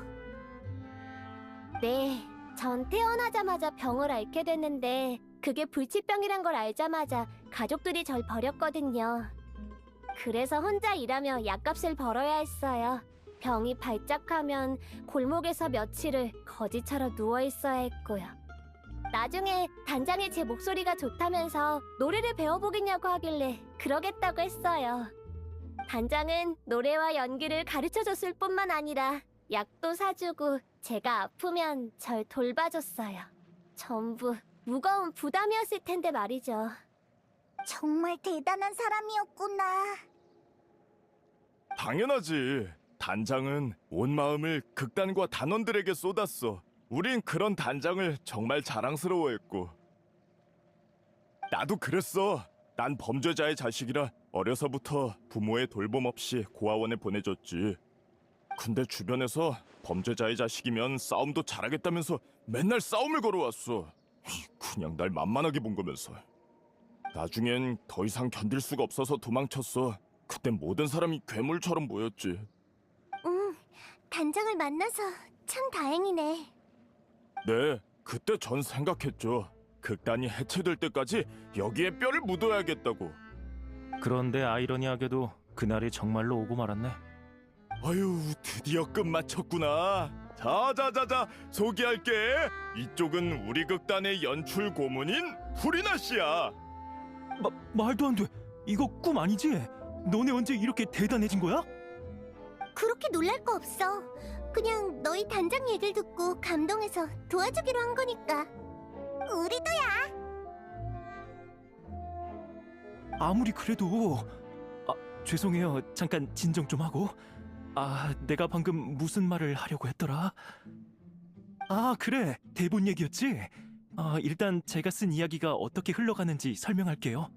S5: 네, 전 태어나자마자 병을 앓게 됐는데 그게 불치병이란 걸 알자마자 가족들이 절 버렸거든요. 그래서 혼자 일하며 약값을 벌어야 했어요. 병이 발작하면 골목에서 며칠을 거지처럼 누워 있어야 했고요. 나중에 단장이 제 목소리가 좋다면서 노래를 배워보겠냐고 하길래 그러겠다고 했어요. 단장은 노래와 연기를 가르쳐줬을 뿐만 아니라 약도 사주고 제가 아프면 절 돌봐줬어요. 전부 무거운 부담이었을 텐데 말이죠.
S1: 정말 대단한 사람이었구나.
S3: 당연하지. 단장은 온 마음을 극단과 단원들에게 쏟았어. 우린 그런 단장을 정말 자랑스러워했고. 나도 그랬어. 난 범죄자의 자식이라 어려서부터 부모의 돌봄 없이 고아원에 보내줬지. 근데 주변에서 범죄자의 자식이면 싸움도 잘하겠다면서 맨날 싸움을 걸어왔어. 그냥 날 만만하게 본 거면서. 나중엔 더 이상 견딜 수가 없어서 도망쳤어. 그땐 모든 사람이 괴물처럼 보였지.
S1: 응, 단장을 만나서 참 다행이네.
S3: 네, 그때 전 생각했죠. 극단이 해체될 때까지 여기에 뼈를 묻어야겠다고.
S7: 그런데 아이러니하게도 그날이 정말로 오고 말았네.
S3: 아유, 드디어 끝마쳤구나. 자자자자, 소개할게. 이쪽은 우리 극단의 연출 고문인 후리나 씨야.
S6: 말도 안 돼. 이거 꿈 아니지? 너네 언제 이렇게 대단해진 거야?
S1: 그렇게 놀랄 거 없어. 그냥 너희 단장 얘기를 듣고 감동해서 도와주기로 한 거니까. 우리도야.
S6: 아무리 그래도 죄송해요. 잠깐 진정 좀 하고. 내가 방금 무슨 말을 하려고 했더라? 그래. 대본 얘기였지? 일단 제가 쓴 이야기가 어떻게 흘러가는지 설명할게요.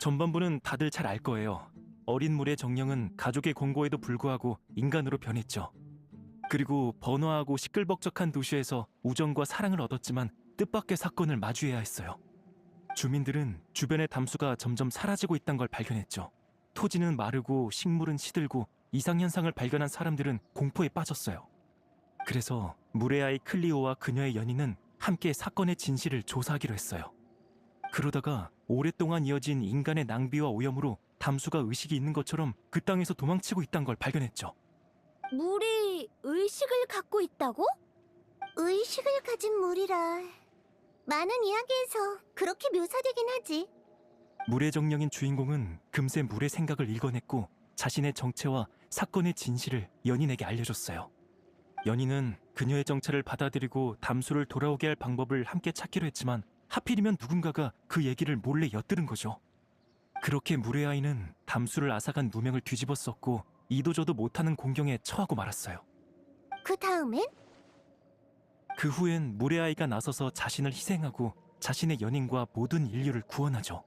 S6: 전반부는 다들 잘 알 거예요. 어린 물의 정령은 가족의 권고에도 불구하고 인간으로 변했죠. 그리고 번화하고 시끌벅적한 도시에서 우정과 사랑을 얻었지만 뜻밖의 사건을 마주해야 했어요. 주민들은 주변의 담수가 점점 사라지고 있다는 걸 발견했죠. 토지는 마르고 식물은 시들고 이상현상을 발견한 사람들은 공포에 빠졌어요. 그래서 물의 아이 클리오와 그녀의 연인은 함께 사건의 진실을 조사하기로 했어요. 그러다가 오랫동안 이어진 인간의 낭비와 오염으로 담수가 의식이 있는 것처럼 그 땅에서 도망치고 있다는 걸 발견했죠.
S5: 물이 의식을 갖고 있다고?
S1: 의식을 가진 물이라. 많은 이야기에서 그렇게 묘사되긴 하지.
S6: 물의 정령인 주인공은 금세 물의 생각을 읽어냈고 자신의 정체와 사건의 진실을 연인에게 알려줬어요. 연인은 그녀의 정체를 받아들이고 담수를 돌아오게 할 방법을 함께 찾기로 했지만 하필이면 누군가가 그 얘기를 몰래 엿들은 거죠. 그렇게 물의 아이는 담수를 앗아간 무명을 뒤집었었고 이도저도 못하는 공경에 처하고 말았어요.
S1: 그 다음엔?
S6: 그 후엔 물의 아이가 나서서 자신을 희생하고 자신의 연인과 모든 인류를 구원하죠.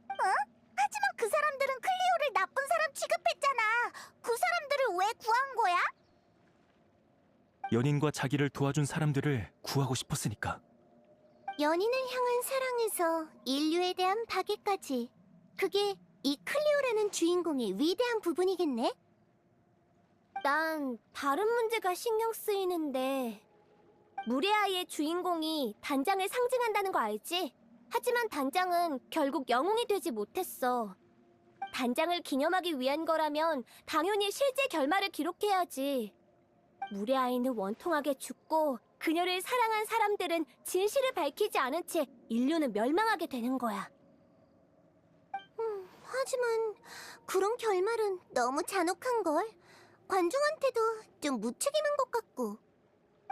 S1: 하지만 그 사람들은 클리오를 나쁜 사람 취급했잖아. 그 사람들을 왜 구한 거야?
S6: 연인과 자기를 도와준 사람들을 구하고 싶었으니까.
S1: 연인을 향한 사랑에서 인류에 대한 파괴까지. 그게 이 클리오라는 주인공의 위대한 부분이겠네?
S5: 난 다른 문제가 신경 쓰이는데 물의 아이의 주인공이 단장을 상징한다는 거 알지? 하지만 단장은 결국 영웅이 되지 못했어. 단장을 기념하기 위한 거라면 당연히 실제 결말을 기록해야지. 물의 아이는 원통하게 죽고 그녀를 사랑한 사람들은 진실을 밝히지 않은 채 인류는 멸망하게 되는 거야.
S1: 하지만 그런 결말은 너무 잔혹한걸. 관중한테도 좀 무책임한 것 같고.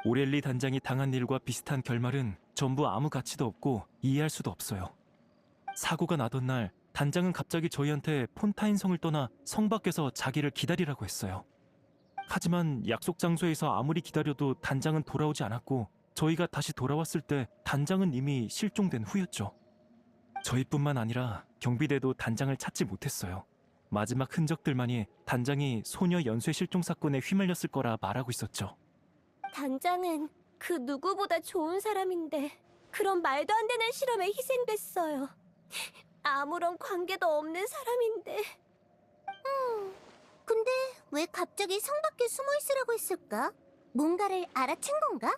S6: 오렐리 단장이 당한 일과 비슷한 결말은 전부 아무 가치도 없고 이해할 수도 없어요. 사고가 나던 날 단장은 갑자기 저희한테 폰타인 성을 떠나 성 밖에서 자기를 기다리라고 했어요. 하지만 약속 장소에서 아무리 기다려도 단장은 돌아오지 않았고 저희가 다시 돌아왔을 때 단장은 이미 실종된 후였죠. 저희뿐만 아니라 경비대도 단장을 찾지 못했어요. 마지막 흔적들만이 단장이 소녀 연쇄 실종 사건에 휘말렸을 거라 말하고 있었죠.
S5: 단장은 그 누구보다 좋은 사람인데 그런 말도 안 되는 실험에 희생됐어요. 아무런 관계도 없는 사람인데.
S1: 근데 왜 갑자기 성 밖에 숨어 있으라고 했을까? 뭔가를 알아챈 건가?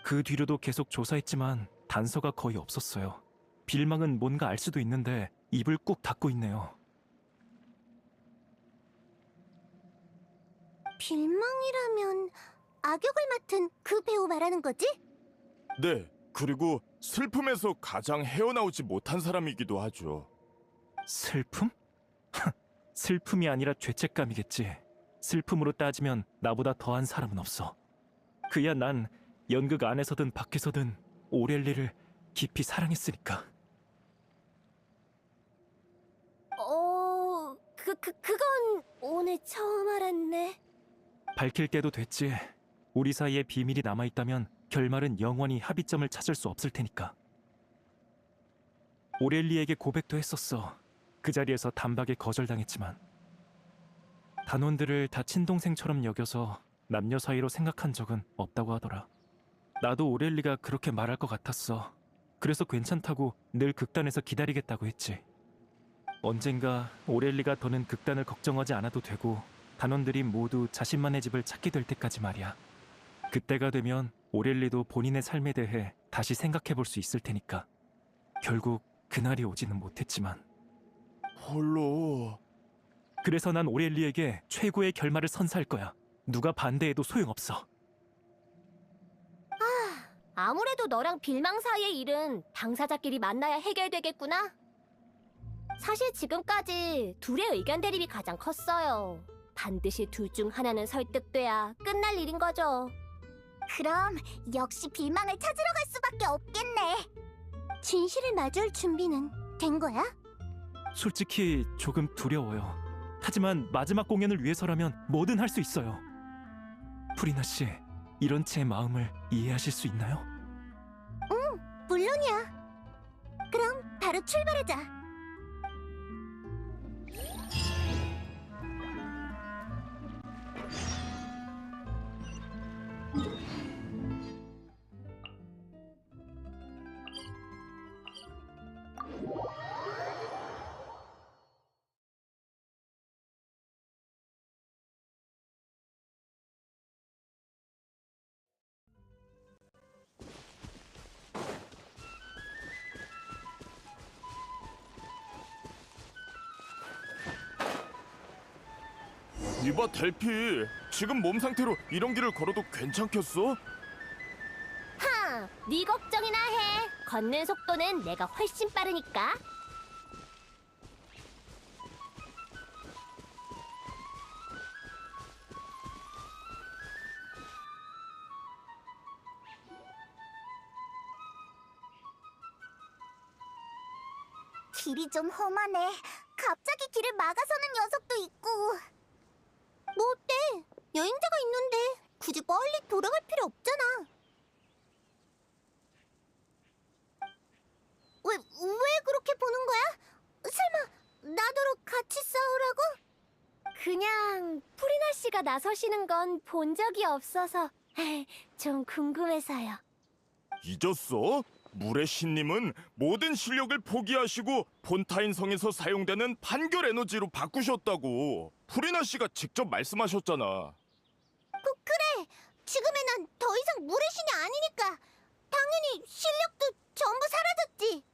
S6: 그 뒤로도 계속 조사했지만 단서가 거의 없었어요. 빌망은 뭔가 알 수도 있는데 입을 꾹 닫고 있네요.
S1: 빌망이라면 악역을 맡은 그 배우 말하는 거지?
S3: 네, 그리고 슬픔에서 가장 헤어나오지 못한 사람이기도 하죠.
S6: 슬픔? 슬픔이 아니라 죄책감이겠지. 슬픔으로 따지면 나보다 더한 사람은 없어. 그야 난 연극 안에서든 밖에서든 오렐리를 깊이 사랑했으니까.
S5: 그건 오늘 처음 알았네.
S6: 밝힐 때도 됐지. 우리 사이에 비밀이 남아있다면 결말은 영원히 합의점을 찾을 수 없을 테니까. 오렐리에게 고백도 했었어. 그 자리에서 단박에 거절당했지만 단원들을 다 친동생처럼 여겨서 남녀 사이로 생각한 적은 없다고 하더라. 나도 오렐리가 그렇게 말할 것 같았어. 그래서 괜찮다고 늘 극단에서 기다리겠다고 했지. 언젠가 오렐리가 더는 극단을 걱정하지 않아도 되고 단원들이 모두 자신만의 집을 찾게 될 때까지 말이야. 그때가 되면 오렐리도 본인의 삶에 대해 다시 생각해 볼 수 있을 테니까. 결국 그날이 오지는 못했지만.
S3: 홀로...
S6: 그래서 난 오렐리에게 최고의 결말을 선사할 거야. 누가 반대해도 소용없어.
S5: 아무래도 너랑 빌망 사이의 일은 당사자끼리 만나야 해결되겠구나. 사실 지금까지 둘의 의견 대립이 가장 컸어요. 반드시 둘 중 하나는 설득돼야 끝날 일인 거죠.
S1: 그럼 역시 빌망을 찾으러 갈 수밖에 없겠네. 진실을 마주할 준비는 된 거야?
S6: 솔직히 조금 두려워요. 하지만 마지막 공연을 위해서라면 뭐든 할 수 있어요. 프리나 씨, 이런 제 마음을 이해하실 수 있나요?
S1: 물론이야. 그럼 바로 출발하자.
S3: 이봐 델피, 지금 몸 상태로 이런 길을 걸어도 괜찮겠어?
S5: 네 걱정이나 해. 걷는 속도는 내가 훨씬 빠르니까.
S1: 길이 좀 험하네. 갑자기 길을 막아서는 녀석도 있고. 뭐 어때? 여행자가 있는데 굳이 멀리 돌아갈 필요 없잖아. 왜 그렇게 보는 거야? 설마 나더러 같이 싸우라고?
S5: 그냥 프리나 씨가 나서시는 건 본 적이 없어서 좀 궁금해서요.
S3: 잊었어? 물의 신님은 모든 실력을 포기하시고 폰타인 성에서 사용되는 판결 에너지로 바꾸셨다고. 프리나 씨가 직접 말씀하셨잖아.
S1: 그래. 지금의 난 더 이상 물의 신이 아니니까 당연히 실력도 전부 사라졌지.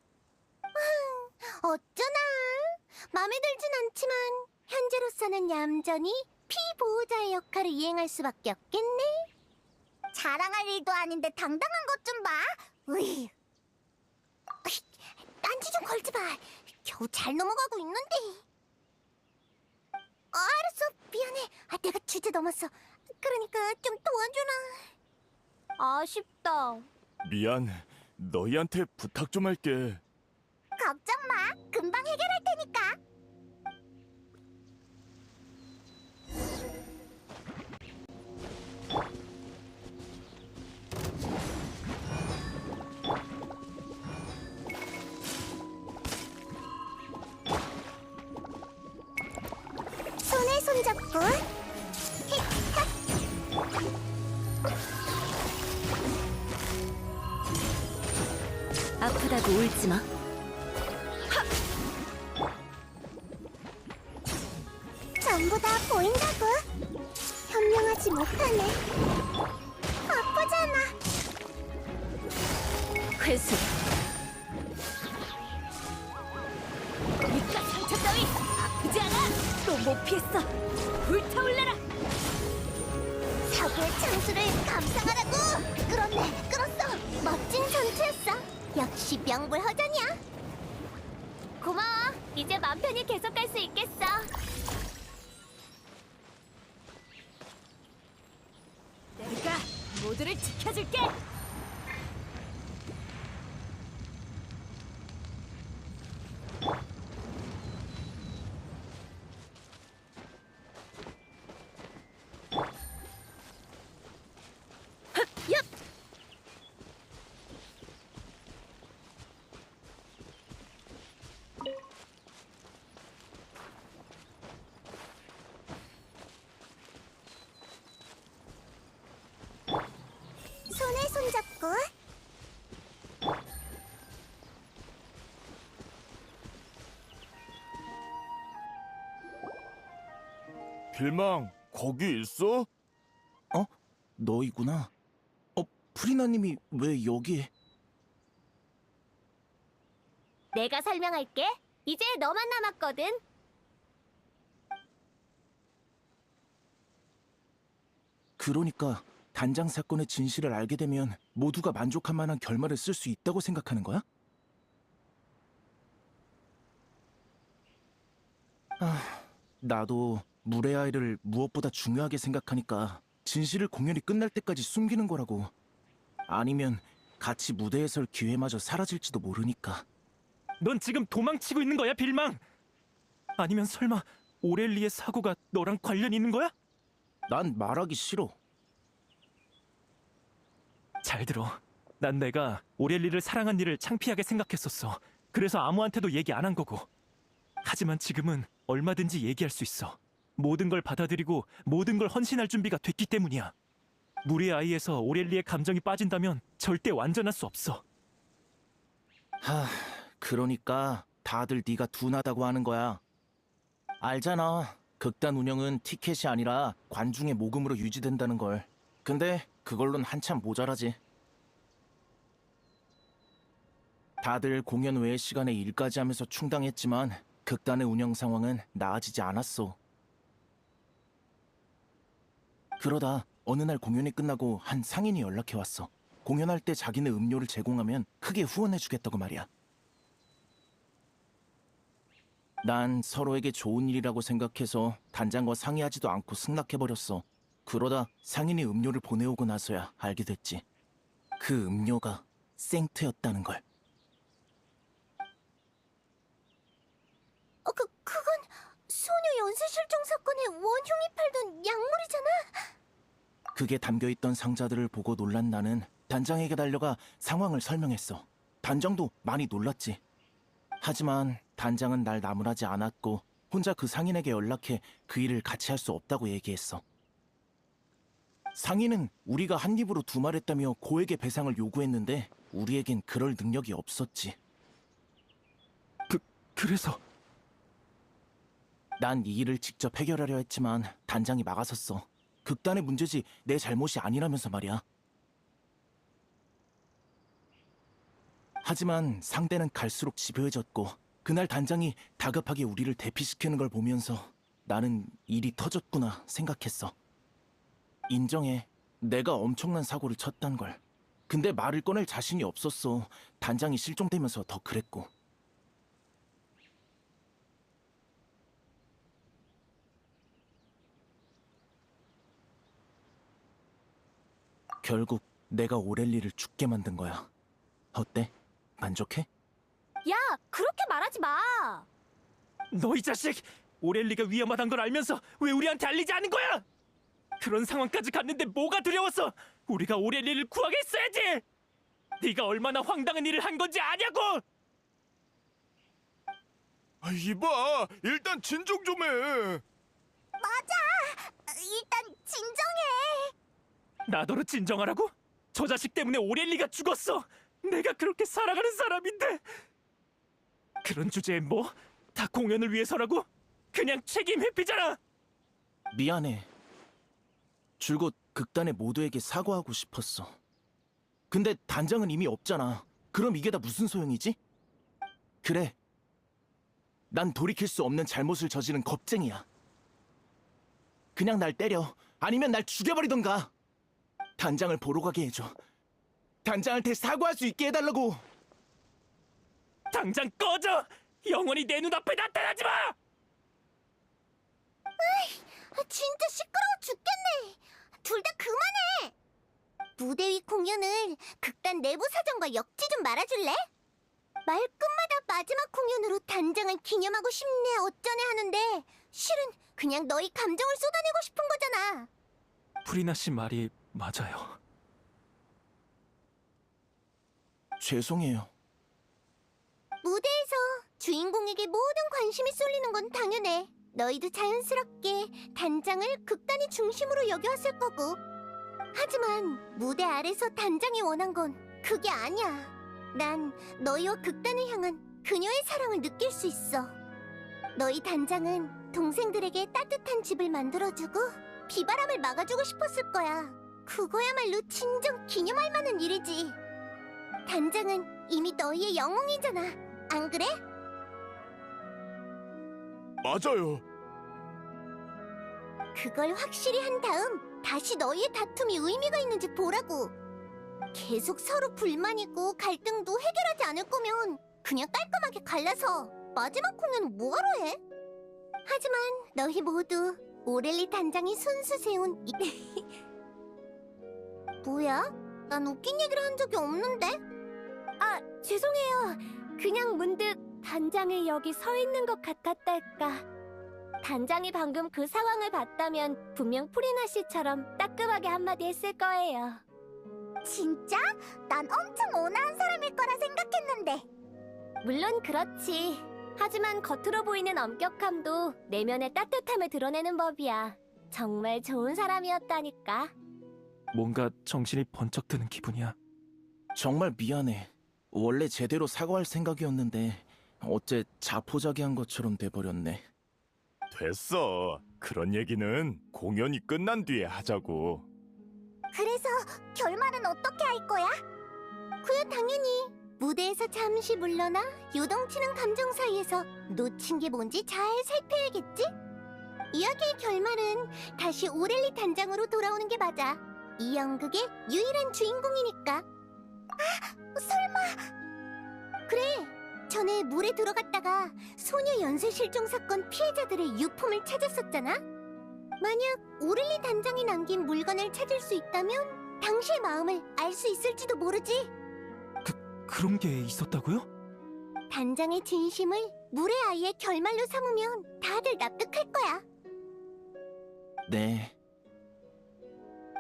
S1: 어쩌나 마음에 들진 않지만 현재로서는 얌전히 피보호자의 역할을 이행할 수밖에 없겠네. 자랑할 일도 아닌데 당당한 것 좀 봐. 으이. 딴지 좀 걸지 마. 겨우 잘 넘어가고 있는데. 알았어. 미안해. 내가 주제 넘었어. 그러니까 좀 도와주라.
S5: 아쉽다.
S3: 미안. 너희한테 부탁 좀 할게.
S1: 걱정 마. 금방 해결할 테니까. 손에 손잡고
S4: 아프다고 울지 마.
S1: 전부 다 보인다고. 현명하지 못하네. 아프잖아.
S4: 회수.
S5: 니가 상처 따위 아프지 않아. 또 못 피했어. 불타올라라.
S1: 사고의 창수를 감상하라고. 끌었네, 끌었어. 멋진 전투였어. 역시 명불허전이야.
S5: 고마워. 이제 맘 편히 계속할 수 있겠어. 내가 모두를 지켜줄게.
S1: 손에 손잡고
S3: 빌망, 거기 있어?
S8: 너희구나. 프리나님이 왜 여기?
S5: 내가 설명할게. 이제 너만 남았거든.
S8: 그러니까 단장 사건의 진실을 알게 되면 모두가 만족할 만한 결말을 쓸 수 있다고 생각하는 거야? 나도 물의 아이를 무엇보다 중요하게 생각하니까 진실을 공연이 끝날 때까지 숨기는 거라고. 아니면 같이 무대에 설 기회마저 사라질지도 모르니까.
S6: 넌 지금 도망치고 있는 거야, 빌망? 아니면 설마 오렐리의 사고가 너랑 관련 있는 거야?
S8: 난 말하기 싫어.
S6: 잘 들어. 난 내가 오렐리를 사랑한 일을 창피하게 생각했었어. 그래서 아무한테도 얘기 안 한 거고. 하지만 지금은 얼마든지 얘기할 수 있어. 모든 걸 받아들이고 모든 걸 헌신할 준비가 됐기 때문이야. 물의 아이에서 오렐리의 감정이 빠진다면 절대 완전할 수 없어.
S8: 그러니까 다들 네가 둔하다고 하는 거야. 알잖아. 극단 운영은 티켓이 아니라 관중의 모금으로 유지된다는 걸. 근데 그걸론 한참 모자라지. 다들 공연 외의 시간에 일까지 하면서 충당했지만 극단의 운영 상황은 나아지지 않았어. 그러다 어느 날 공연이 끝나고 한 상인이 연락해왔어. 공연할 때 자기네 음료를 제공하면 크게 후원해주겠다고 말이야. 난 서로에게 좋은 일이라고 생각해서 단장과 상의하지도 않고 승낙해버렸어. 그러다 상인이 음료를 보내오고 나서야 알게 됐지. 그 음료가 생트였다는 걸.
S1: 그건 소녀 연쇄실종 사건의 원흉이 팔던 약물이잖아.
S8: 그게 담겨있던 상자들을 보고 놀란 나는 단장에게 달려가 상황을 설명했어. 단장도 많이 놀랐지. 하지만 단장은 날 나무라지 않았고 혼자 그 상인에게 연락해 그 일을 같이 할 수 없다고 얘기했어. 상인은 우리가 한 입으로 두말했다며 고액의 배상을 요구했는데 우리에겐 그럴 능력이 없었지.
S6: 그래서
S8: 난 이 일을 직접 해결하려 했지만 단장이 막아섰어. 극단의 문제지 내 잘못이 아니라면서 말이야. 하지만 상대는 갈수록 집요해졌고 그날 단장이 다급하게 우리를 대피시키는 걸 보면서 나는 일이 터졌구나 생각했어. 인정해. 내가 엄청난 사고를 쳤단 걸. 근데 말을 꺼낼 자신이 없었어. 단장이 실종되면서 더 그랬고. 결국 내가 오렐리를 죽게 만든 거야. 어때? 만족해?
S5: 야, 그렇게 말하지 마.
S6: 너 이 자식! 오렐리가 위험하단 걸 알면서 왜 우리한테 알리지 않은 거야? 그런 상황까지 갔는데 뭐가 두려웠어? 우리가 오렐리를 구하겠어야지! 네가 얼마나 황당한 일을 한 건지 아냐고!
S3: 이봐, 일단 진정 좀 해.
S1: 일단 진정해.
S6: 나더러 진정하라고? 저 자식 때문에 오렐리가 죽었어! 내가 그렇게 사랑하는 사람인데! 그런 주제에 뭐? 다 공연을 위해서라고? 그냥 책임 회피잖아!
S8: 미안해. 줄곧 극단의 모두에게 사과하고 싶었어. 근데 단장은 이미 없잖아. 그럼 이게 다 무슨 소용이지? 그래. 난 돌이킬 수 없는 잘못을 저지른 겁쟁이야. 그냥 날 때려. 아니면 날 죽여버리던가. 단장을 보러 가게 해줘. 단장한테 사과할 수 있게 해달라고.
S6: 당장 꺼져! 영원히 내 눈앞에 나타나지 마!
S1: 진짜 시끄러워 죽겠네. 둘 다 그만해. 무대 위 공연을 극단 내부 사정과 엮지 좀 말아줄래? 말끝마다 마지막 공연으로 단장을 기념하고 싶네 어쩌네 하는데 실은 그냥 너희 감정을 쏟아내고 싶은 거잖아.
S6: 프리나 씨 말이 맞아요.
S8: 죄송해요.
S1: 무대에서 주인공에게 모든 관심이 쏠리는 건 당연해. 너희도 자연스럽게 단장을 극단의 중심으로 여겨왔을 거고. 하지만 무대 아래서 단장이 원한 건 그게 아니야. 난 너희와 극단을 향한 그녀의 사랑을 느낄 수 있어. 너희 단장은 동생들에게 따뜻한 집을 만들어주고 비바람을 막아주고 싶었을 거야. 그거야말로 진정 기념할 만한 일이지. 단장은 이미 너희의 영웅이잖아. 안 그래?
S3: 맞아요.
S1: 그걸 확실히 한 다음 다시 너희의 다툼이 의미가 있는지 보라고. 계속 서로 불만이고 갈등도 해결하지 않을 거면 그냥 깔끔하게 갈라서 마지막 공연은 뭐하러 해? 하지만 너희 모두 오렐리 단장이 손수 세운 뭐야? 난 웃긴 얘기를 한 적이 없는데?
S5: 아, 죄송해요. 그냥 문득 단장이 여기 서 있는 것 같았달까. 단장이 방금 그 상황을 봤다면 분명 프리나 씨처럼 따끔하게 한마디 했을 거예요.
S1: 진짜? 난 엄청 온화한 사람일 거라 생각했는데.
S5: 물론 그렇지. 하지만 겉으로 보이는 엄격함도 내면의 따뜻함을 드러내는 법이야. 정말 좋은 사람이었다니까.
S6: 뭔가 정신이 번쩍 드는 기분이야.
S8: 정말 미안해. 원래 제대로 사과할 생각이었는데 어째 자포자기한 것처럼 돼버렸네.
S3: 됐어. 그런 얘기는 공연이 끝난 뒤에 하자고.
S1: 그래서 결말은 어떻게 할 거야? 그야 당연히 무대에서 잠시 물러나 요동치는 감정 사이에서 놓친 게 뭔지 잘 살펴야겠지? 이야기의 결말은 다시 오렐리 단장으로 돌아오는 게 맞아. 이 연극의 유일한 주인공이니까. 아, 설마. 그래, 전에 물에 들어갔다가 소녀 연쇄 실종 사건 피해자들의 유품을 찾았었잖아? 만약 오렐리 단장이 남긴 물건을 찾을 수 있다면 당시의 마음을 알 수 있을지도 모르지.
S6: 그런 게 있었다고요?
S1: 단장의 진심을 물의 아이의 결말로 삼으면 다들 납득할 거야.
S8: 네.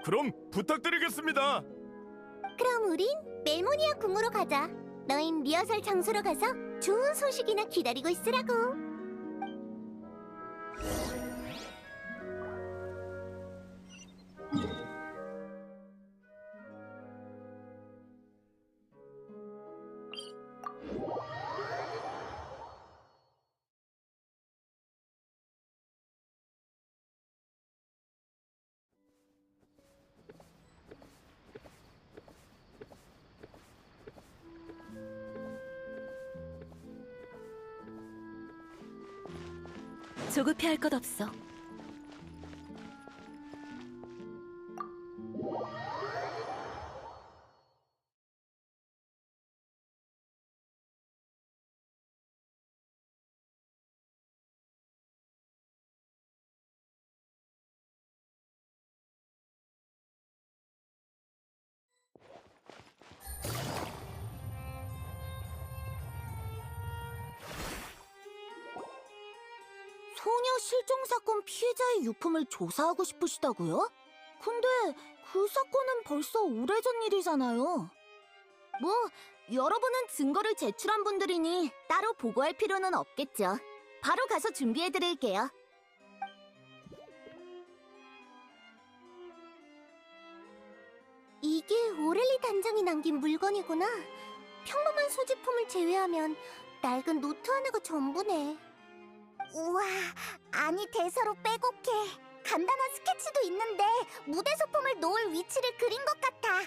S3: 그럼 부탁드리겠습니다.
S1: 그럼 우린 멜모니아 궁으로 가자. 너흰 리허설 장소로 가서 좋은 소식이나 기다리고 있으라고.
S4: 조급해할 것 없어.
S1: 실종 사건 피해자의 유품을 조사하고 싶으시다고요? 근데 그 사건은 벌써 오래전 일이잖아요. 뭐, 여러분은 증거를 제출한 분들이니 따로 보고할 필요는 없겠죠. 바로 가서 준비해드릴게요. 이게 오렐리 단장이 남긴 물건이구나. 평범한 소지품을 제외하면 낡은 노트 하나가 전부네. 우와, 아니 대사로 빼곡해. 간단한 스케치도 있는데 무대 소품을 놓을 위치를 그린 것 같아.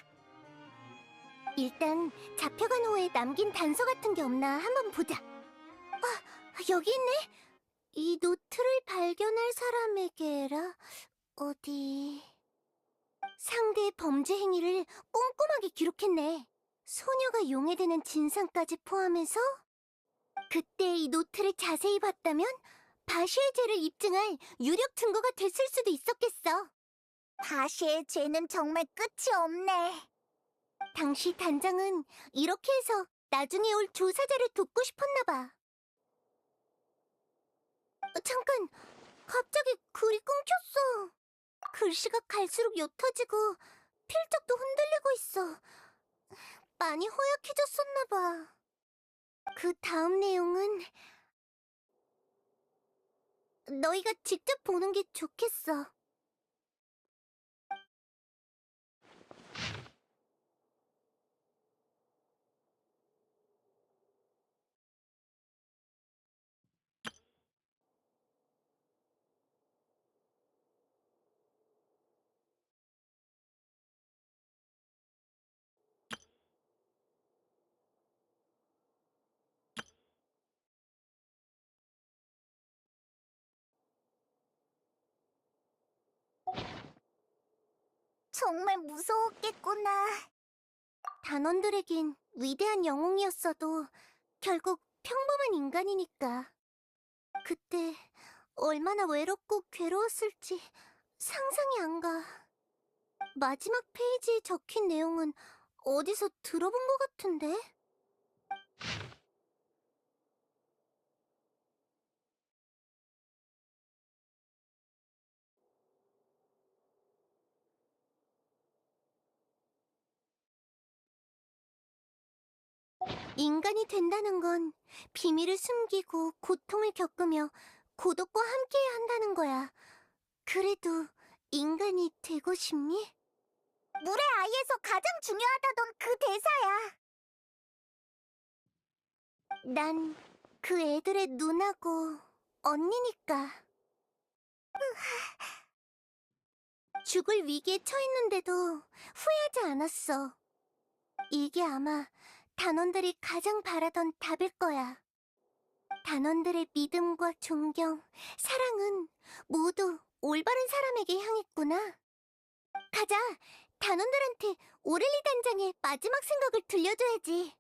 S1: 일단 잡혀간 후에 남긴 단서 같은 게 없나 한번 보자. 아, 여기 있네. 이 노트를 발견할 사람에게라. 어디... 상대의 범죄 행위를 꼼꼼하게 기록했네. 소녀가 용해되는 진상까지 포함해서 그때 이 노트를 자세히 봤다면 바시의 죄를 입증할 유력 증거가 됐을 수도 있었겠어. 바시의 죄는 정말 끝이 없네. 당시 단장은 이렇게 해서 나중에 올 조사자를 돕고 싶었나 봐. 잠깐, 갑자기 글이 끊겼어. 글씨가 갈수록 옅어지고 필적도 흔들리고 있어. 많이 허약해졌었나 봐. 그 다음 내용은 너희가 직접 보는 게 좋겠어. 정말 무서웠겠구나. 단원들에겐 위대한 영웅이었어도 결국 평범한 인간이니까. 그때 얼마나 외롭고 괴로웠을지 상상이 안 가. 마지막 페이지에 적힌 내용은 어디서 들어본 것 같은데? 인간이 된다는 건 비밀을 숨기고 고통을 겪으며 고독과 함께해야 한다는 거야. 그래도 인간이 되고 싶니? 물의 아이에서 가장 중요하다던 그 대사야. 난 그 애들의 누나고 언니니까. 죽을 위기에 처했는데도 후회하지 않았어. 이게 아마 단원들이 가장 바라던 답일 거야. 단원들의 믿음과 존경, 사랑은 모두 올바른 사람에게 향했구나. 가자, 단원들한테 오렐리 단장의 마지막 생각을 들려줘야지.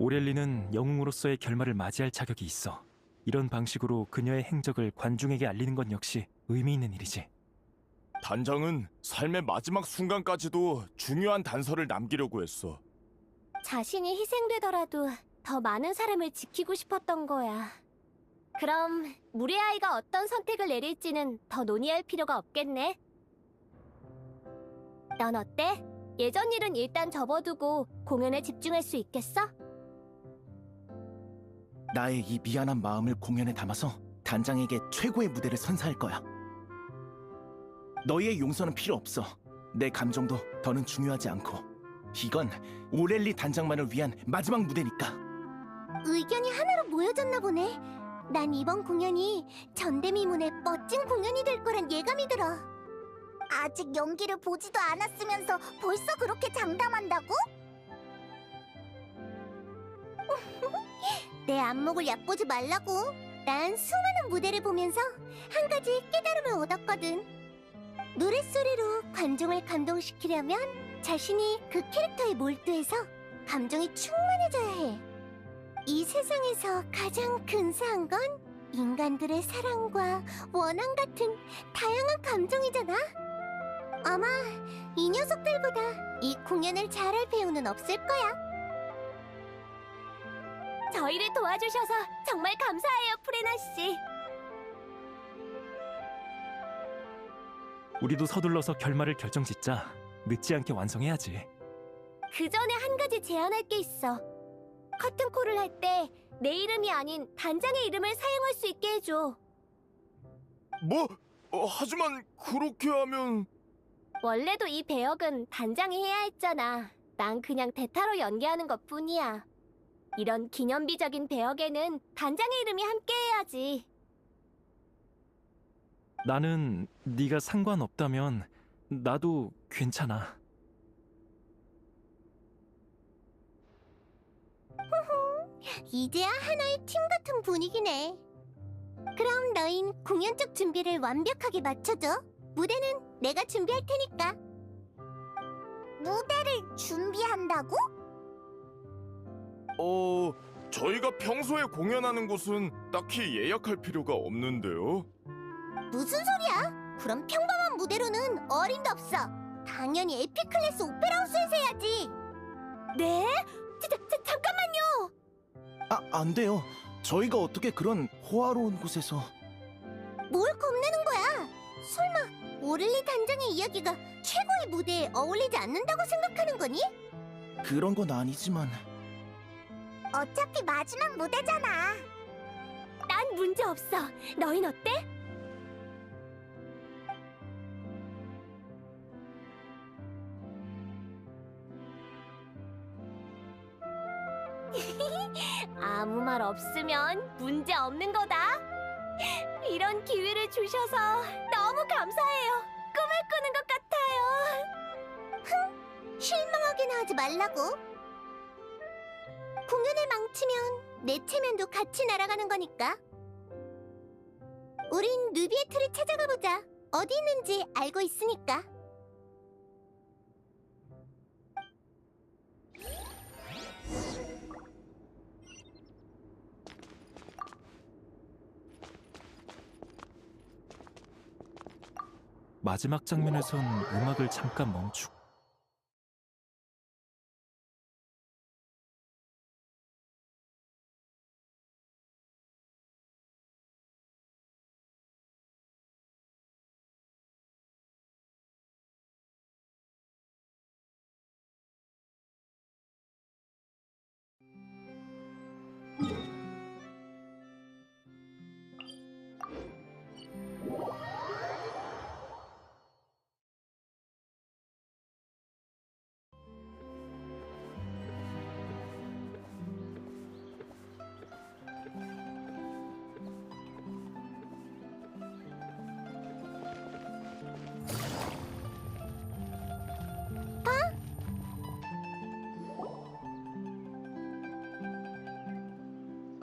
S6: 오렐리는 영웅으로서의 결말을 맞이할 자격이 있어. 이런 방식으로 그녀의 행적을 관중에게 알리는 건 역시 의미 있는 일이지.
S3: 단장은 삶의 마지막 순간까지도 중요한 단서를 남기려고 했어.
S5: 자신이 희생되더라도 더 많은 사람을 지키고 싶었던 거야. 그럼 물의 아이가 어떤 선택을 내릴지는 더 논의할 필요가 없겠네. 넌 어때? 예전 일은 일단 접어두고 공연에 집중할 수 있겠어?
S8: 나의 이 미안한 마음을 공연에 담아서 단장에게 최고의 무대를 선사할 거야. 너희의 용서는 필요 없어. 내 감정도 더는 중요하지 않고. 이건 오렐리 단장만을 위한 마지막 무대니까.
S1: 의견이 하나로 모여졌나 보네. 난 이번 공연이 전대미문의 멋진 공연이 될 거란 예감이 들어. 아직 연기를 보지도 않았으면서 벌써 그렇게 장담한다고? 내 안목을 얕보지 말라고. 난 수많은 무대를 보면서 한 가지 깨달음을 얻었거든. 노랫소리로 관중을 감동시키려면 자신이 그 캐릭터에 몰두해서 감정이 충만해져야 해. 이 세상에서 가장 근사한 건 인간들의 사랑과 원한 같은 다양한 감정이잖아. 아마 이 녀석들보다 이 공연을 잘할 배우는 없을 거야.
S5: 저희를 도와주셔서 정말 감사해요, 프레나 씨.
S6: 우리도 서둘러서 결말을 결정짓자. 늦지 않게 완성해야지.
S5: 그 전에 한 가지 제안할 게 있어. 커튼콜을 할 때 내 이름이 아닌 단장의 이름을 사용할 수 있게 해줘.
S3: 뭐? 하지만 그렇게 하면...
S5: 원래도 이 배역은 단장이 해야 했잖아. 난 그냥 대타로 연기하는 것뿐이야. 이런 기념비적인 배역에는 단장의 이름이 함께해야지.
S6: 나는 네가 상관없다면 나도 괜찮아.
S1: 이제야 하나의 팀 같은 분위기네. 그럼 너흰 공연 쪽 준비를 완벽하게 맞춰줘. 무대는 내가 준비할 테니까. 무대를 준비한다고?
S3: 저희가 평소에 공연하는 곳은 딱히 예약할 필요가 없는데요.
S1: 무슨 소리야? 그럼 평범한 무대로는 어림도 없어. 당연히 에픽 클래스 오페라 하우스에서 해야지.
S5: 네? 잠깐만요!
S8: 안 돼요. 저희가 어떻게 그런 호화로운 곳에서...
S1: 뭘 겁내는 거야? 설마 오를리 단장의 이야기가 최고의 무대에 어울리지 않는다고 생각하는 거니?
S8: 그런 건 아니지만...
S1: 어차피 마지막 무대잖아.
S5: 난 문제 없어. 너흰 어때? 아무 말 없으면 문제 없는 거다. 이런 기회를 주셔서 너무 감사해요. 꿈을 꾸는 것 같아요.
S1: 실망하게나 하지 말라고. 공연을 망치면 내 체면도 같이 날아가는 거니까. 우린 누비의 틀을 찾아가 보자. 어디 있는지 알고 있으니까.
S6: 마지막 장면에선 음악을 잠깐 멈추고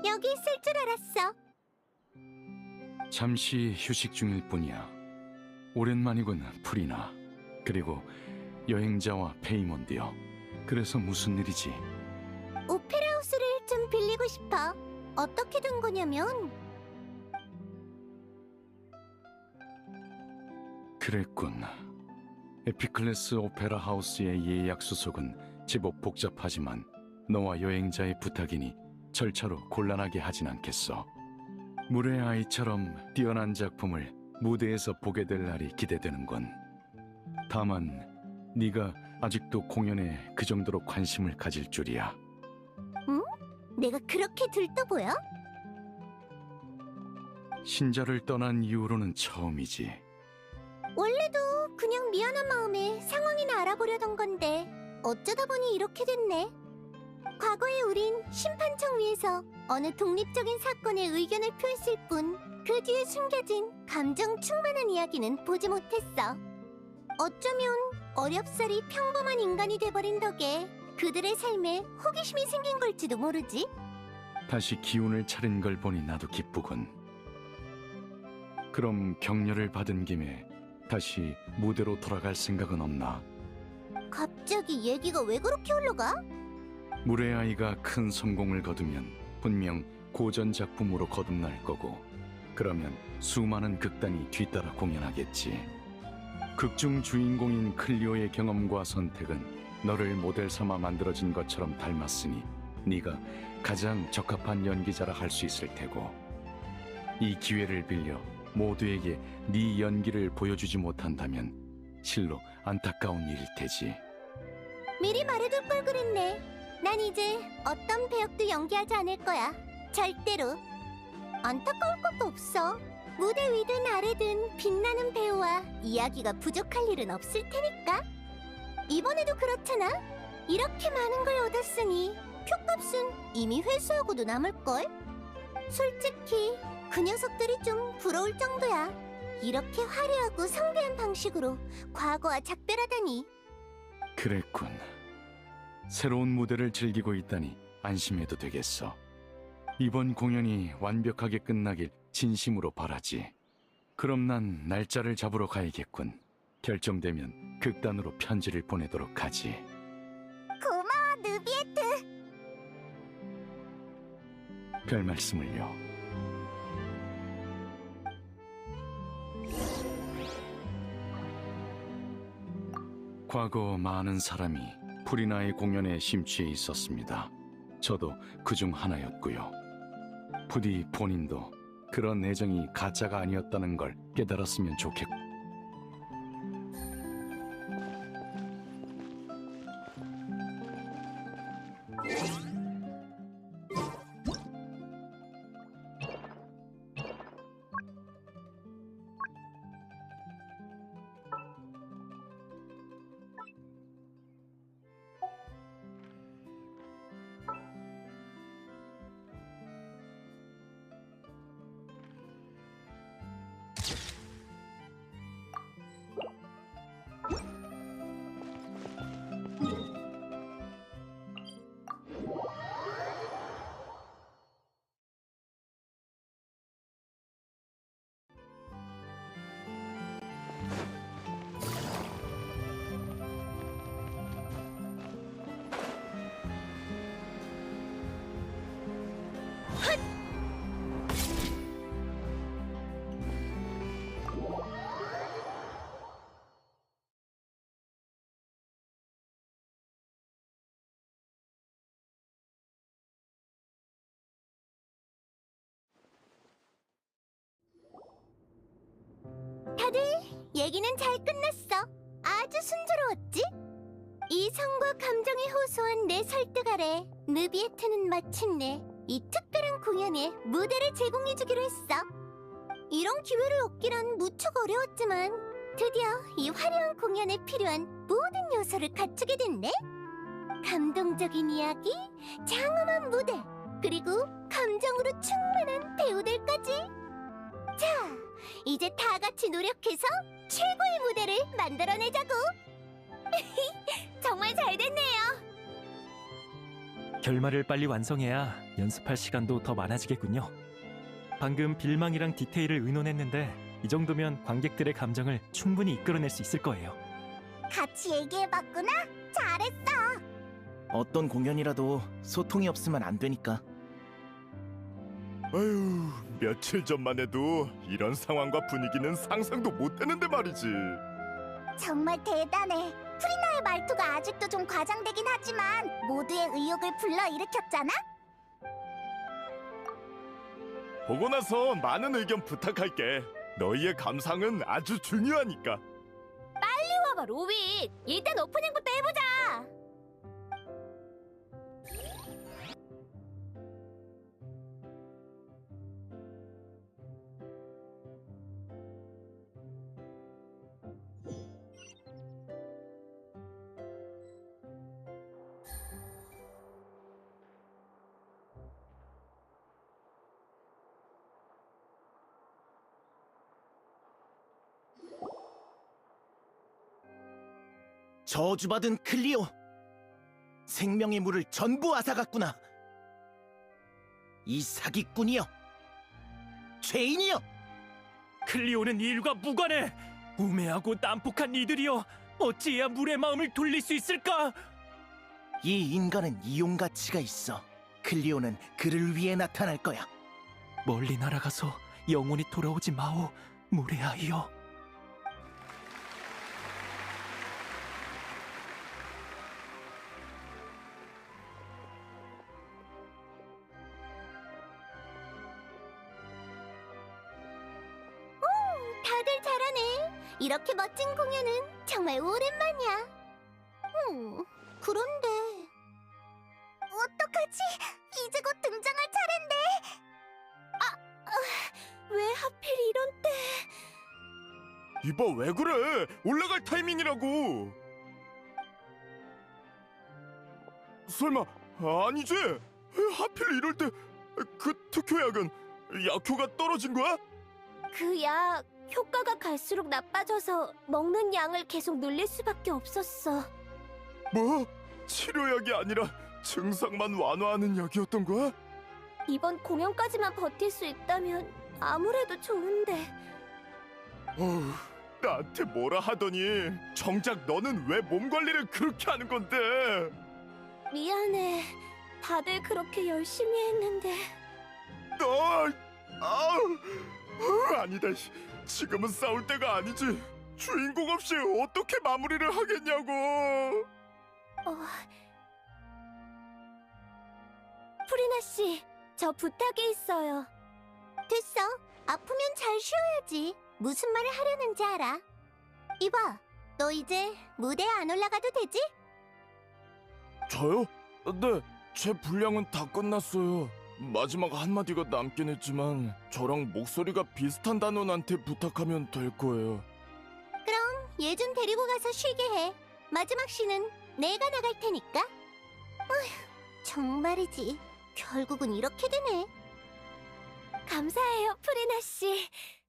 S6: 여기 있을 줄 알았어.
S9: 잠시 휴식 중일 뿐이야. 오랜만이군, 프리나. 그리고 여행자와 페이몬드요. 그래서 무슨 일이지?
S1: 오페라 하우스를 싶어. 어떻게 된 거냐면
S9: 그랬군. 에피클래스 오페라 하우스의 예약 수속은 제법 복잡하지만 너와 여행자의 부탁이니 절차로 곤란하게 하진 않겠어. 물의 아이처럼 뛰어난 작품을 무대에서 보게 될 날이 기대되는군. 다만 네가 아직도 공연에 그 정도로 관심을 가질 줄이야.
S1: 내가 그렇게 들떠 보여?
S9: 신자를 떠난 이후로는 처음이지.
S1: 원래도 그냥 미안한 마음에 상황이나 알아보려던 건데 어쩌다 보니 이렇게 됐네. 과거에 우린 심판청 위에서 어느 독립적인 사건에 의견을 표했을 뿐 그 뒤에 숨겨진 감정 충만한 이야기는 보지 못했어. 어쩌면 어렵사리 평범한 인간이 돼버린 덕에 그들의 삶에 호기심이 생긴 걸지도 모르지.
S9: 다시 기운을 차린 걸 보니 나도 기쁘군. 그럼 격려를 받은 김에 다시 무대로 돌아갈 생각은 없나?
S1: 갑자기 얘기가 왜 그렇게 흘러가?
S9: 물의 아이가 큰 성공을 거두면 분명 고전 작품으로 거듭날 거고, 그러면 수많은 극단이 뒤따라 공연하겠지. 극중 주인공인 클리오의 경험과 선택은 너를 모델 삼아 만들어진 것처럼 닮았으니 네가 가장 적합한 연기자라 할 수 있을 테고, 이 기회를 빌려 모두에게 네 연기를 보여주지 못한다면 실로 안타까운 일일 테지.
S1: 미리 말해둘 걸 그랬네. 난 이제 어떤 배역도 연기하지 않을 거야. 절대로. 안타까울 것도 없어. 무대 위든 아래든 빛나는 배우와 이야기가 부족할 일은 없을 테니까. 이번에도 그렇잖아. 이렇게 많은 걸 얻었으니 표값은 이미 회수하고도 남을걸? 솔직히 그 녀석들이 좀 부러울 정도야. 이렇게 화려하고 성대한 방식으로 과거와 작별하다니.
S9: 그랬군. 새로운 무대를 즐기고 있다니 안심해도 되겠어. 이번 공연이 완벽하게 끝나길 진심으로 바라지. 그럼 난 날짜를 잡으러 가야겠군. 결정되면 극단으로 편지를 보내도록 하지.
S1: 고마워, 느비에트.
S9: 별 말씀을요. 과거 많은 사람이 프리나의 공연에 심취해 있었습니다. 저도 그중 하나였고요. 부디 본인도 그런 애정이 가짜가 아니었다는 걸 깨달았으면 좋겠고.
S1: 다들 얘기는 잘 끝났어. 아주 순조로웠지? 이성과 감정이 호소한 내 설득 아래 느비에트는 마침내 이 특별한 공연에 무대를 제공해주기로 했어. 이런 기회를 얻기란 무척 어려웠지만 드디어 이 화려한 공연에 필요한 모든 요소를 갖추게 됐네. 감동적인 이야기, 장엄한 무대, 그리고 감정으로 충만한 배우들까지. 자, 이제 다 같이 노력해서 최고의 무대를 만들어내자고. 정말 잘 됐네요.
S6: 결말을 빨리 완성해야 연습할 시간도 더 많아지겠군요. 방금 빌망이랑 디테일을 의논했는데 이 정도면 관객들의 감정을 충분히 이끌어낼 수 있을 거예요.
S1: 같이 얘기해봤구나. 잘했어.
S8: 어떤 공연이라도 소통이 없으면 안 되니까.
S3: 아유, 며칠 전만 해도 이런 상황과 분위기는 상상도 못했는데 말이지.
S1: 정말 대단해. 프리나의 말투가 아직도 좀 과장되긴 하지만 모두의 의욕을 불러일으켰잖아?
S3: 보고 나서 많은 의견 부탁할게. 너희의 감상은 아주 중요하니까.
S5: 봐봐, 로빅. 일단 오프닝부터 해보자.
S8: 저주받은 클리오. 생명의 물을 전부 앗아갔구나. 이 사기꾼이여. 죄인이여.
S6: 클리오는 일과 무관해. 우매하고 난폭한 이들이여, 어찌해야 물의 마음을 돌릴 수 있을까?
S8: 이 인간은 이용 가치가 있어. 클리오는 그를 위해 나타날 거야.
S6: 멀리 날아가서 영원히 돌아오지 마오, 물의 아이여.
S1: 다들 잘하네. 이렇게 멋진 공연은 정말 오랜만이야. 그런데 어떡하지? 이제 곧 등장할 차례인데.
S5: 왜 하필 이런 때?
S3: 이봐, 왜 그래? 올라갈 타이밍이라고. 설마 아니지? 하필 이럴 때 그 특효약은 약효가 떨어진 거야?
S5: 그 약 효과가 갈수록 나빠져서 먹는 양을 계속 늘릴 수밖에 없었어.
S3: 뭐? 치료약이 아니라 증상만 완화하는 약이었던 거야?
S5: 이번 공연까지만 버틸 수 있다면 아무래도 좋은데.
S3: 어휴, 나한테 뭐라 하더니 정작 너는 왜 몸 관리를 그렇게 하는 건데?
S5: 미안해. 다들 그렇게 열심히 했는데.
S3: 아니다. 지금은 싸울 때가 아니지. 주인공 없이 어떻게 마무리를 하겠냐고.
S5: 프리나 씨, 저 부탁이 있어요.
S1: 됐어. 아프면 잘 쉬어야지. 무슨 말을 하려는지 알아. 이봐, 너 이제 무대에 안 올라가도 되지?
S3: 저요? 네, 제 분량은 다 끝났어요. 마지막 한마디가 남긴 했지만 저랑 목소리가 비슷한 단원한테 부탁하면 될 거예요.
S1: 그럼 얘 좀 데리고 가서 쉬게 해. 마지막 시는 내가 나갈 테니까. 어휴, 정말이지. 결국은 이렇게 되네.
S5: 감사해요, 프리나 씨.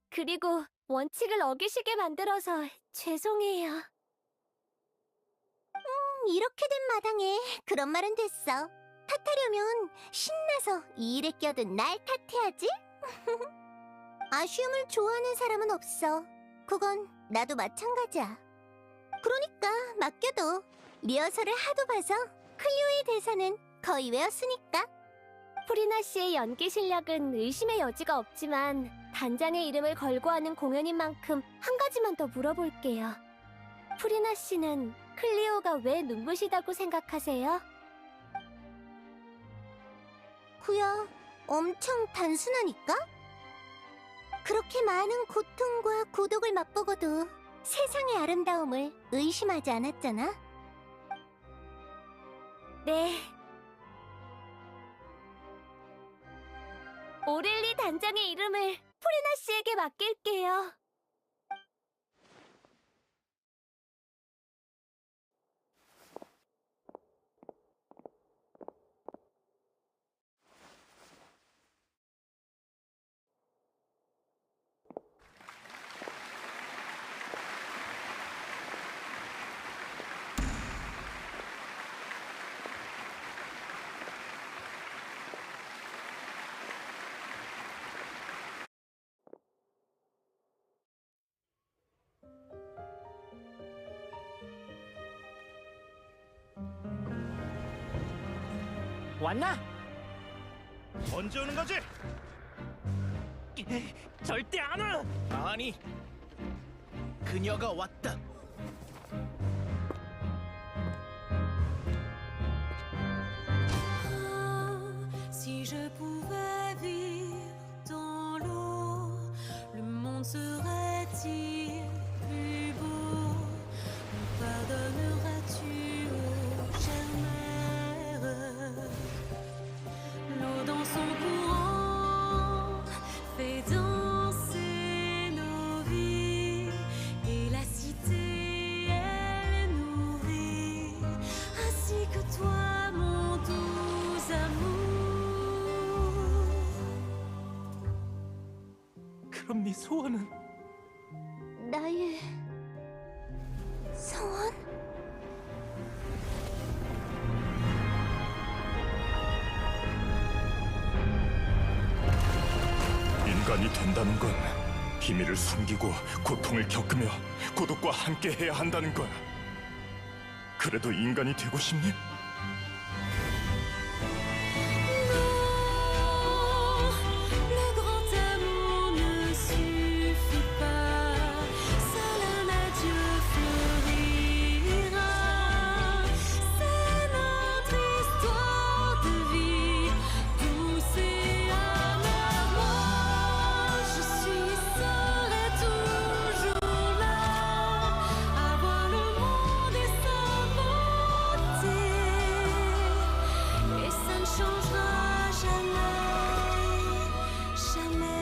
S5: 그리고 원칙을 어기시게 만들어서 죄송해요.
S1: 이렇게 된 마당에 그런 말은 됐어. 탓하려면 신나서 이 일에 껴든 날 탓해야지. 아쉬움을 좋아하는 사람은 없어. 그건 나도 마찬가지야. 그러니까 맡겨둬. 리허설을 하도 봐서 클리오의 대사는 거의 외웠으니까.
S5: 프리나 씨의 연기 실력은 의심의 여지가 없지만 단장의 이름을 걸고 하는 공연인 만큼 한 가지만 더 물어볼게요. 프리나 씨는 클리오가 왜 눈부시다고 생각하세요?
S1: 그야 엄청 단순하니까? 그렇게 많은 고통과 고독을 맛보고도 세상의 아름다움을 의심하지 않았잖아?
S5: 네. 오렐리 단장의 이름을 프리나 씨에게 맡길게요.
S10: 왔나? 언제 오는 거지?
S6: 절대 안 와!
S8: 아니, 그녀가 왔다.
S10: Si je pouvais vivre dans l'eau, le monde serait-il plus beau? Me pardonneras-tu, ô chère mère? L'eau dans son courant fait danser nos vies, et la cité elle nourrit, ainsi que toi, mon doux amour.
S6: 그럼 네 소원은?
S1: 나의 소원?
S3: 인간이 된다는 건 비밀을 숨기고 고통을 겪으며 고독과 함께해야 한다는 거야. 그래도 인간이 되고 싶니?
S10: Le grand amour ne suffit pas, seul un adieu fleurira. C'est notre histoire de vie, douce et amère. Moi, je suis, serai toujours là, à voir le monde et sa beauté, et ça ne changera jamais, jamais.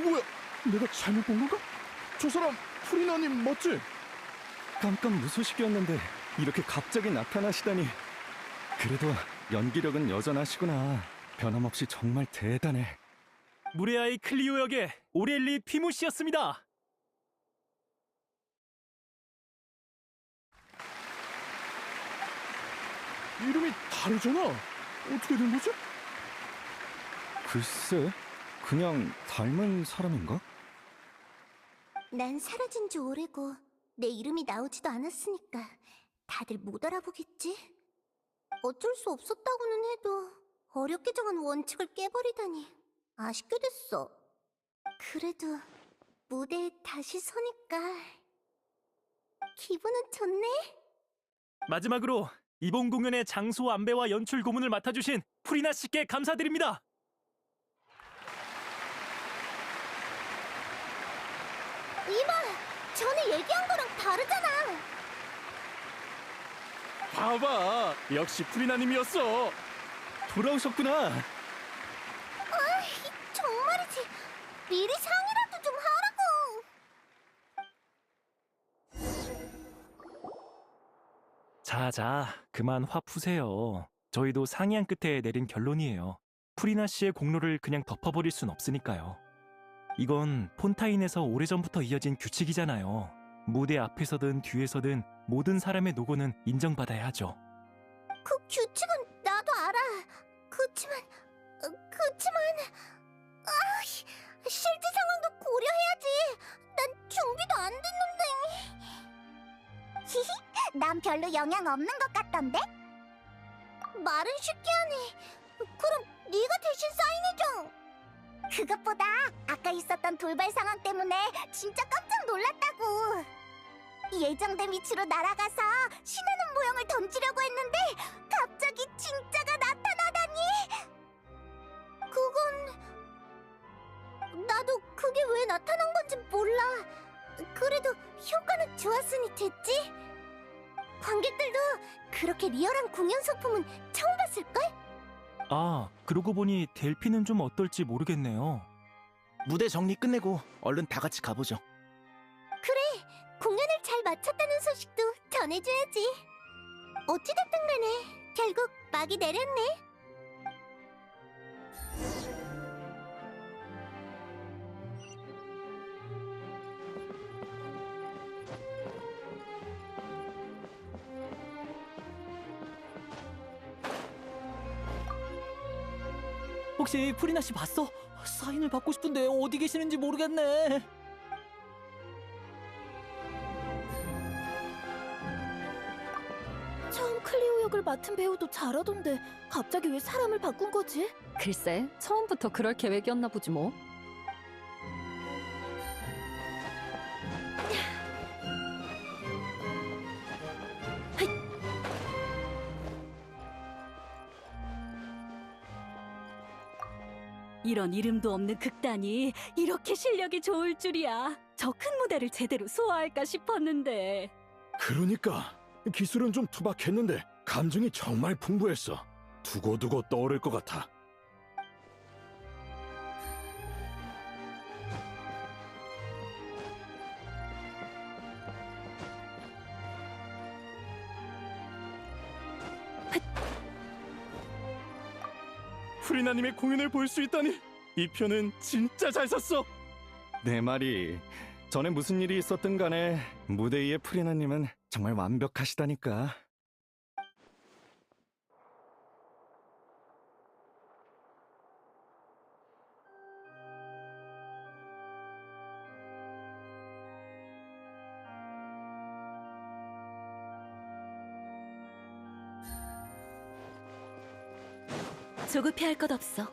S3: 뭐야? 내가 잘못 본 건가? 저 사람 프리나님 맞지?
S11: 깜깜 무소식이었는데 이렇게 갑자기 나타나시다니. 그래도 연기력은 여전하시구나. 변함없이 정말 대단해.
S6: 물의 아이 클리오 역의 오렐리 피무시였습니다.
S3: 이름이 다르잖아. 어떻게 된 거지?
S11: 글쎄, 그냥 닮은 사람인가?
S1: 난 사라진 지 오래고 내 이름이 나오지도 않았으니까 다들 못 알아보겠지? 어쩔 수 없었다고는 해도 어렵게 정한 원칙을 깨버리다니 아쉽게 됐어. 그래도 무대에 다시 서니까 기분은 좋네.
S6: 마지막으로 이번 공연의 장소 안배와 연출 고문을 맡아주신 프리나 씨께 감사드립니다.
S1: 이봐! 전에 얘기한 거랑 다르잖아!
S6: 봐봐, 역시 프리나님이었어.
S11: 돌아오셨구나.
S1: 정말이지! 미리 상의라도 좀 하라고!
S6: 자자, 그만 화 푸세요. 저희도 상의한 끝에 내린 결론이에요. 프리나 씨의 공로를 그냥 덮어버릴 순 없으니까요. 이건 폰타인에서 오래전부터 이어진 규칙이잖아요. 무대 앞에서든 뒤에서든 모든 사람의 노고는 인정받아야 하죠.
S1: 그 규칙은 나도 알아. 그치만 실제 상황도 고려해야지. 난 준비도 안 됐는데. 히히, 난 별로 영향 없는 것 같던데? 말은 쉽게 하네. 그럼 네가 대신 사인해줘. 그것보다 아까 있었던 돌발 상황 때문에 진짜 깜짝 놀랐다고. 예정된 위치로 날아가서 신하는 모형을 던지려고 했는데 갑자기 진짜가 나타나다니. 그건 나도 그게 왜 나타난 건지 몰라. 그래도 효과는 좋았으니 됐지? 관객들도 그렇게 리얼한 공연 소품은 처음 봤을걸?
S6: 아, 그러고 보니 델피는 좀 어떨지 모르겠네요.
S8: 무대 정리 끝내고 얼른 다 같이 가보죠.
S5: 공연을 잘 마쳤다는 소식도 전해줘야지. 어찌됐든 간에 결국 막이 내렸네.
S12: 혹시 프리나 씨 봤어? 사인을 받고 싶은데 어디 계시는지 모르겠네.
S5: 처음 클리오 역을 맡은 배우도 잘하던데 갑자기 왜 사람을 바꾼 거지?
S4: 글쎄, 처음부터 그럴 계획이었나 보지 뭐.
S13: 이런 이름도 없는 극단이 이렇게 실력이 좋을 줄이야. 저 큰 무대를 제대로 소화할까 싶었는데.
S14: 그러니까 기술은 좀 투박했는데 감정이 정말 풍부했어. 두고두고 떠오를 것 같아.
S11: 프리나님의 공연을 볼 수 있다니 이 표는 진짜 잘 샀어. 내 말이 전에 무슨 일이 있었든 간에 무대 위의 프리나님은 정말 완벽하시다니까.
S13: 조급해할 것 없어.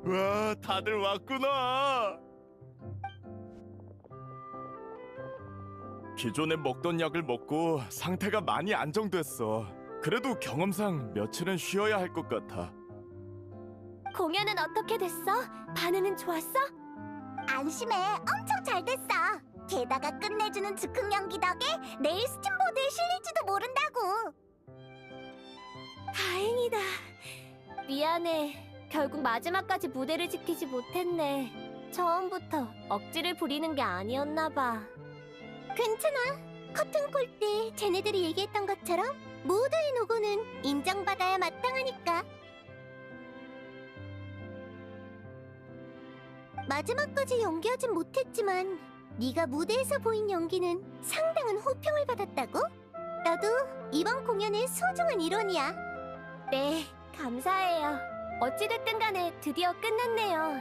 S3: 와, 다들 왔구나. 기존에 먹던 약을 먹고 상태가 많이 안정됐어. 그래도 경험상 며칠은 쉬어야 할 것 같아.
S5: 공연은 어떻게 됐어? 반응은 좋았어?
S1: 안심해, 엄청 잘 됐어. 게다가 끝내주는 즉흥 연기 덕에 내일 스팀보드에 실릴지도 모른다고.
S5: 다행이다. 미안해. 결국 마지막까지 무대를 지키지 못했네. 처음부터 억지를 부리는 게 아니었나 봐.
S1: 괜찮아. 커튼콜 때 쟤네들이 얘기했던 것처럼 모두의 노고는 인정받아야 마땅하니까. 마지막까지 연기하진 못했지만 네가 무대에서 보인 연기는 상당한 호평을 받았다고? 나도 이번 공연의 소중한 일원이야.
S5: 네, 감사해요. 어찌됐든 간에 드디어 끝났네요.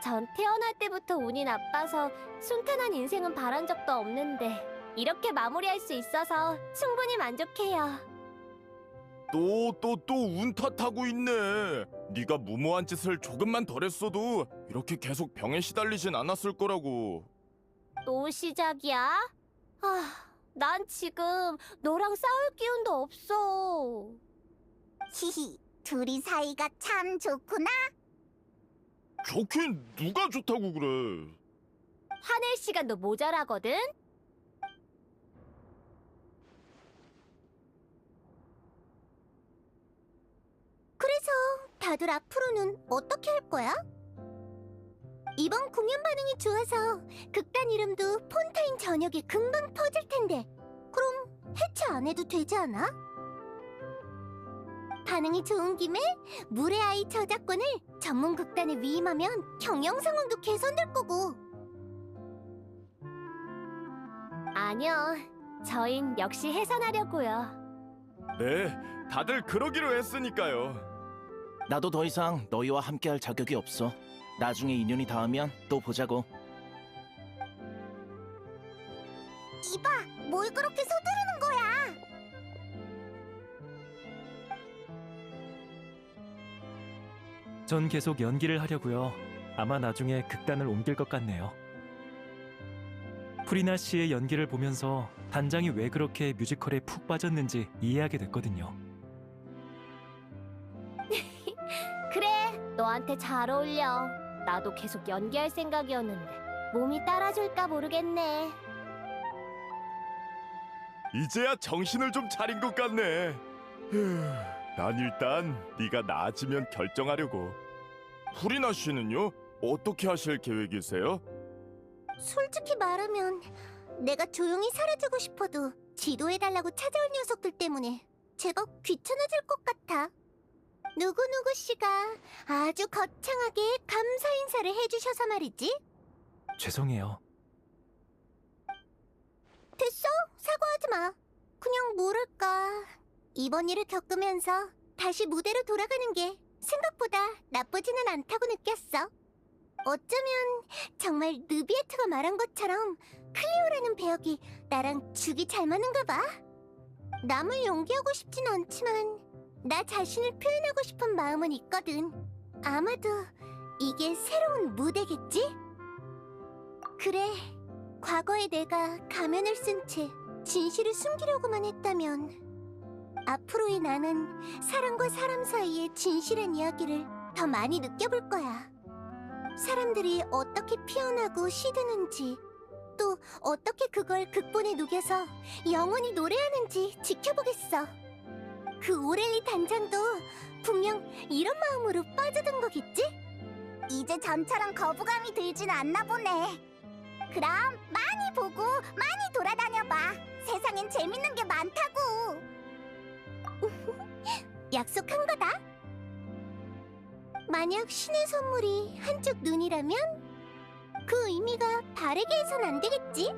S5: 전 태어날 때부터 운이 나빠서 순탄한 인생은 바란 적도 없는데 이렇게 마무리할 수 있어서 충분히 만족해요.
S3: 또 운 탓하고 있네. 네가 무모한 짓을 조금만 덜 했어도 이렇게 계속 병에 시달리진 않았을 거라고.
S5: 또 시작이야? 난 지금 너랑 싸울 기운도 없어.
S1: 히히, 둘이 사이가 참 좋구나.
S3: 좋긴 누가 좋다고 그래.
S5: 화낼 시간도 모자라거든?
S1: 그래서 다들 앞으로는 어떻게 할 거야? 이번 공연 반응이 좋아서 극단 이름도 폰타인 저녁에 금방 퍼질 텐데 그럼 해체 안 해도 되지 않아? 반응이 좋은 김에 물의 아이 저작권을 전문 극단에 위임하면 경영 상황도 개선될 거고.
S5: 아니요, 저흰 역시 해산하려고요.
S3: 네, 다들 그러기로 했으니까요.
S8: 나도 더 이상 너희와 함께할 자격이 없어. 나중에 인연이 닿으면 또 보자고.
S1: 이봐, 뭘 그렇게 서두르는 거야?
S6: 전 계속 연기를 하려고요. 아마 나중에 극단을 옮길 것 같네요. 프리나 씨의 연기를 보면서 단장이 왜 그렇게 뮤지컬에 푹 빠졌는지 이해하게 됐거든요.
S5: 그래, 너한테 잘 어울려. 나도 계속 연기할 생각이었는데 몸이 따라줄까 모르겠네.
S3: 이제야 정신을 좀 차린 것 같네. 휴, 난 일단 네가 나아지면 결정하려고. 프리나 씨는요? 어떻게 하실 계획이세요?
S1: 솔직히 말하면 내가 조용히 사라지고 싶어도 지도해달라고 찾아올 녀석들 때문에 제법 귀찮아질 것 같아. 누구누구 씨가 아주 거창하게 감사 인사를 해주셔서 말이지.
S6: 죄송해요.
S1: 됐어, 사과하지 마. 그냥 뭐랄까, 이번 일을 겪으면서 다시 무대로 돌아가는 게 생각보다 나쁘지는 않다고 느꼈어. 어쩌면 정말 느비에트가 말한 것처럼 클리오라는 배역이 나랑 죽이 잘 맞는가 봐. 남을 연기하고 싶진 않지만 나 자신을 표현하고 싶은 마음은 있거든. 아마도 이게 새로운 무대겠지? 그래, 과거에 내가 가면을 쓴 채 진실을 숨기려고만 했다면 앞으로의 나는 사람과 사람 사이의 진실한 이야기를 더 많이 느껴볼 거야. 사람들이 어떻게 피어나고 시드는지, 또 어떻게 그걸 극본에 녹여서 영원히 노래하는지 지켜보겠어. 그 오렐리 단장도 분명 이런 마음으로 빠져든 거겠지? 이제 전처럼 거부감이 들진 않나 보네. 그럼 많이 보고 많이 돌아다녀봐. 세상엔 재밌는 게 많다고. 약속한 거다. 만약 신의 선물이 한쪽 눈이라면 그 의미가 바르게 해선 안 되겠지?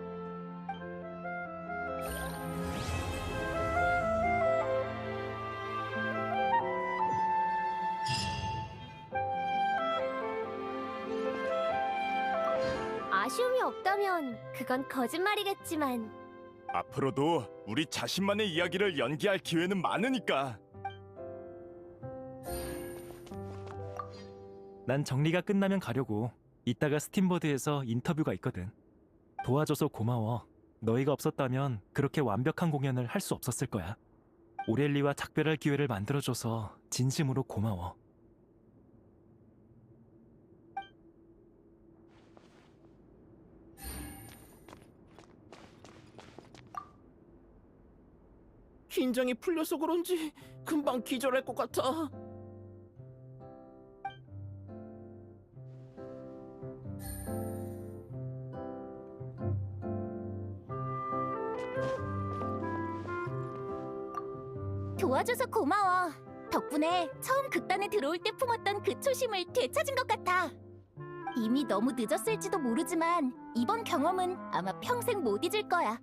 S5: 아쉬움이 없다면 그건 거짓말이겠지만
S3: 앞으로도 우리 자신만의 이야기를 연기할 기회는 많으니까.
S6: 난 정리가 끝나면 가려고. 이따가 스팀버드에서 인터뷰가 있거든. 도와줘서 고마워. 너희가 없었다면 그렇게 완벽한 공연을 할 수 없었을 거야. 오렐리와 작별할 기회를 만들어줘서 진심으로 고마워.
S8: 긴장이 풀려서 그런지 금방 기절할 것 같아.
S5: 도와줘서 고마워. 덕분에 처음 극단에 들어올 때 품었던 그 초심을 되찾은 것 같아. 이미 너무 늦었을지도 모르지만 이번 경험은 아마 평생 못 잊을 거야.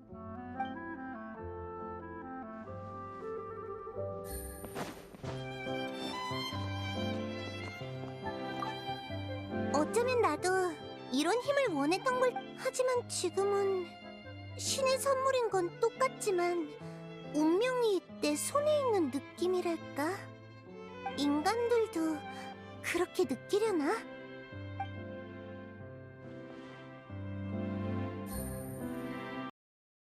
S1: 어쩌면 나도 이런 힘을 원했던 걸. 하지만 지금은 신의 선물인 건 똑같지만 운명이 내 손에 있는 느낌이랄까? 인간들도 그렇게 느끼려나?